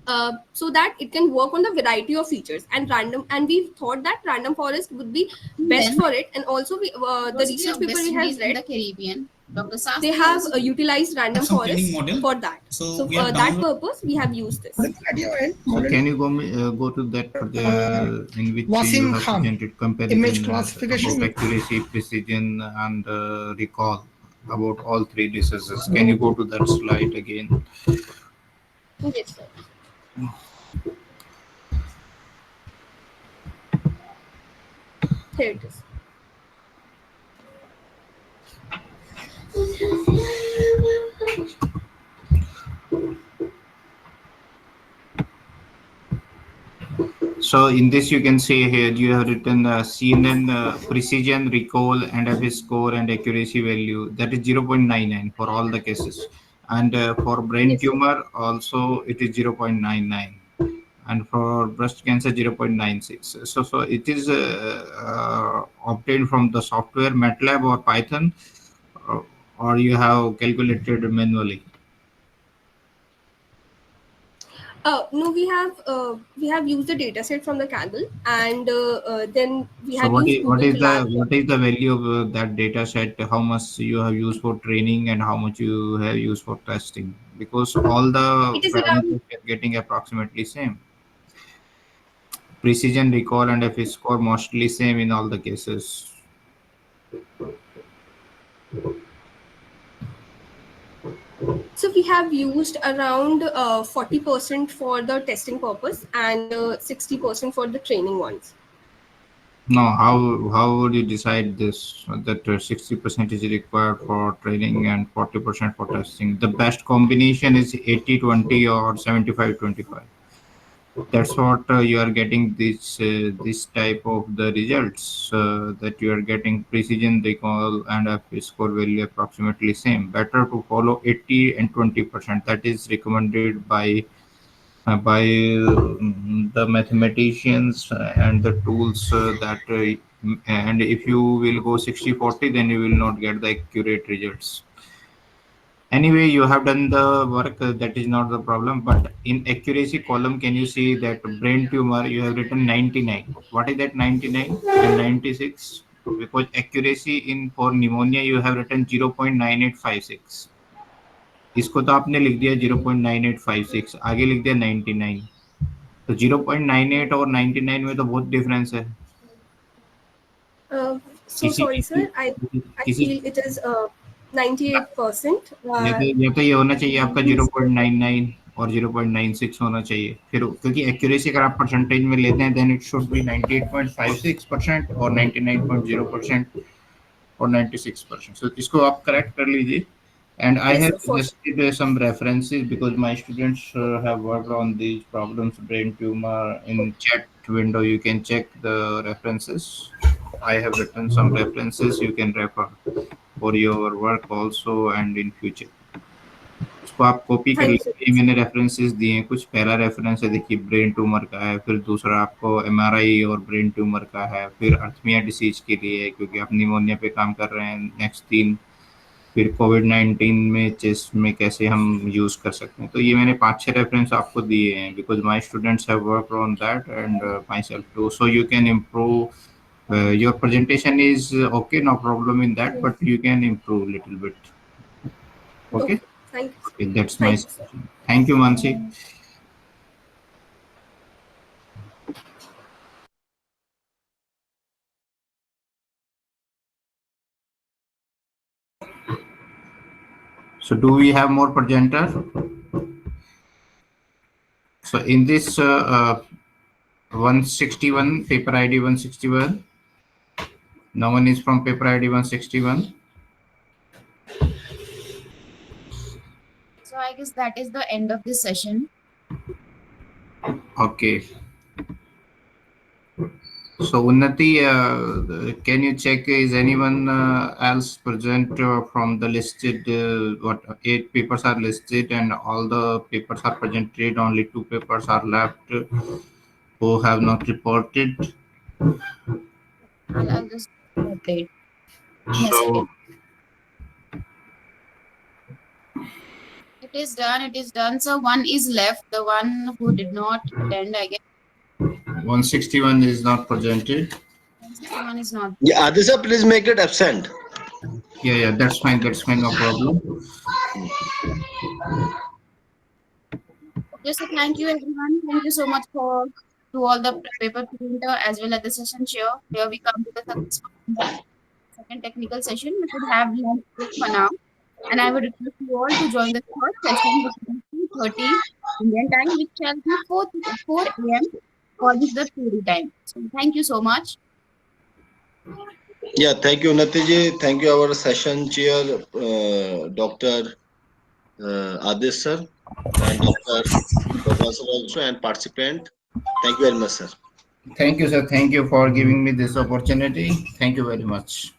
it can work on the variety of features and we thought that random forest would be best Then, for it. And also the University research of paper West we have Indies in read, the Caribbean, Dr. they Sastry have also utilized random some training forest model. for that. So we For have that downloaded. purpose we have used this. So can you go to that in which you Wasim have Khan, presented image comparison classification. about accuracy, precision, and recall about all three diseases? Can you go to that slide again? Yes, sir. Here it is. So in this you can see here you have written CNN precision, recall, and NFS score and accuracy value, that is 0.99 for all the cases, and for brain Yes, sir. tumor also it is 0.99, and for breast cancer 0.96. So it is obtained from the software MATLAB or Python, or you have calculated manually. No, we have used the data set from the Kaggle, and then we So have used what Google is Colab. the value of that data set? How much you have used for training and how much you have used for testing? Because all the It is around parameters are getting approximately same. Precision, recall, and F score mostly same in all the cases. So we have used around 40% for the testing purpose and 60% for the training ones. No, how would you decide this? That 60% is required for training and 40% for testing. The best combination is 80-20 or 75-25. That's what you are getting this type of the results that you are getting precision, recall, and a score value approximately same. Better to follow 80 and 20%. That is recommended by the mathematicians and the tools and if you will go 60-40, then you will not get the accurate results. Anyway, you have done the work, that is not the problem, but in accuracy column can you see that brain tumor you have written 99. What is that 99 and 96? Because accuracy in for pneumonia you have written 0.9856. इसको तो आपने लिख दिया 0.9856, आगे लिख दिया 99. तो 0.98 और 99 में तो बहुत डिफरेंस है. So किसी sorry, sir. I किसी feel it is 98%. या तो ये होना चाहिए आपका 0.99 और 0.96 होना चाहिए फिर, क्योंकि एक्यूरेसी अगर आप परसेंटेज में लेते हैं देन इट शुड बी 98.56% और 99.0% और 96%. सो इसको आप करेक्ट कर लीजिए. And I Yes, have sir, for sure. suggested some references because my students have worked on these problems, brain tumor. In chat window, you can check the references. I have written some references you can refer for your work also and in future. उसको आप copy कर Thank you, लीजिए. sir. मैंने references दिए हैं कुछ. पहला reference है देखिए ब्रेन ट्यूमर का है, फिर दूसरा आपको एमआरआई और ब्रेन ट्यूमर का है, फिर अर्थमिया डिसीज के लिए है क्योंकि आप निमोनिया पे काम कर रहे हैं. नेक्स्ट 3 फिर कोविड-19 में चेस्ट में कैसे हम यूज कर सकते हैं. तो ये मैंने 5-6 रेफरेंस आपको दिए हैं because my students have worked on that and myself too, so you can improve your presentation is okay, no problem in that, but you can improve little bit. Okay, Okay. Thank you, sir. that's my Thank you, sir. suggestion. Thank you, Mansi. So do we have more presenters? So in this 161, paper ID 161. No one is from paper ID 161. So I guess that is the end of this session. Okay. So Unnati, can you check is anyone else present from the listed? What 8 papers are listed, and all the papers are presented. Only 2 papers are left who have not reported. I'll just update in a So second. It is done. It is done. So one is left. The one who did not attend, I guess. 161 is not presented. 161 is not. Yeah, Adisa, please make it absent. Yeah, that's fine. That's fine. No problem. Okay, so thank you everyone. Thank you so much to all the paper presenter as well as the session chair. Here we come to the second technical session. We should have lunch break for now. And I would request you all to join the third session, which is 2:30 Indian time, which shall be 4 a.m. for the theory time. So thank you so much. Yeah, thank you, Unnati ji. Thank you, our session chair, Dr. Adesh sir, and Dr. Bhagwan sir also, and participant. Thank you very much, sir. Thank you, sir. Thank you for giving me this opportunity. Thank you very much.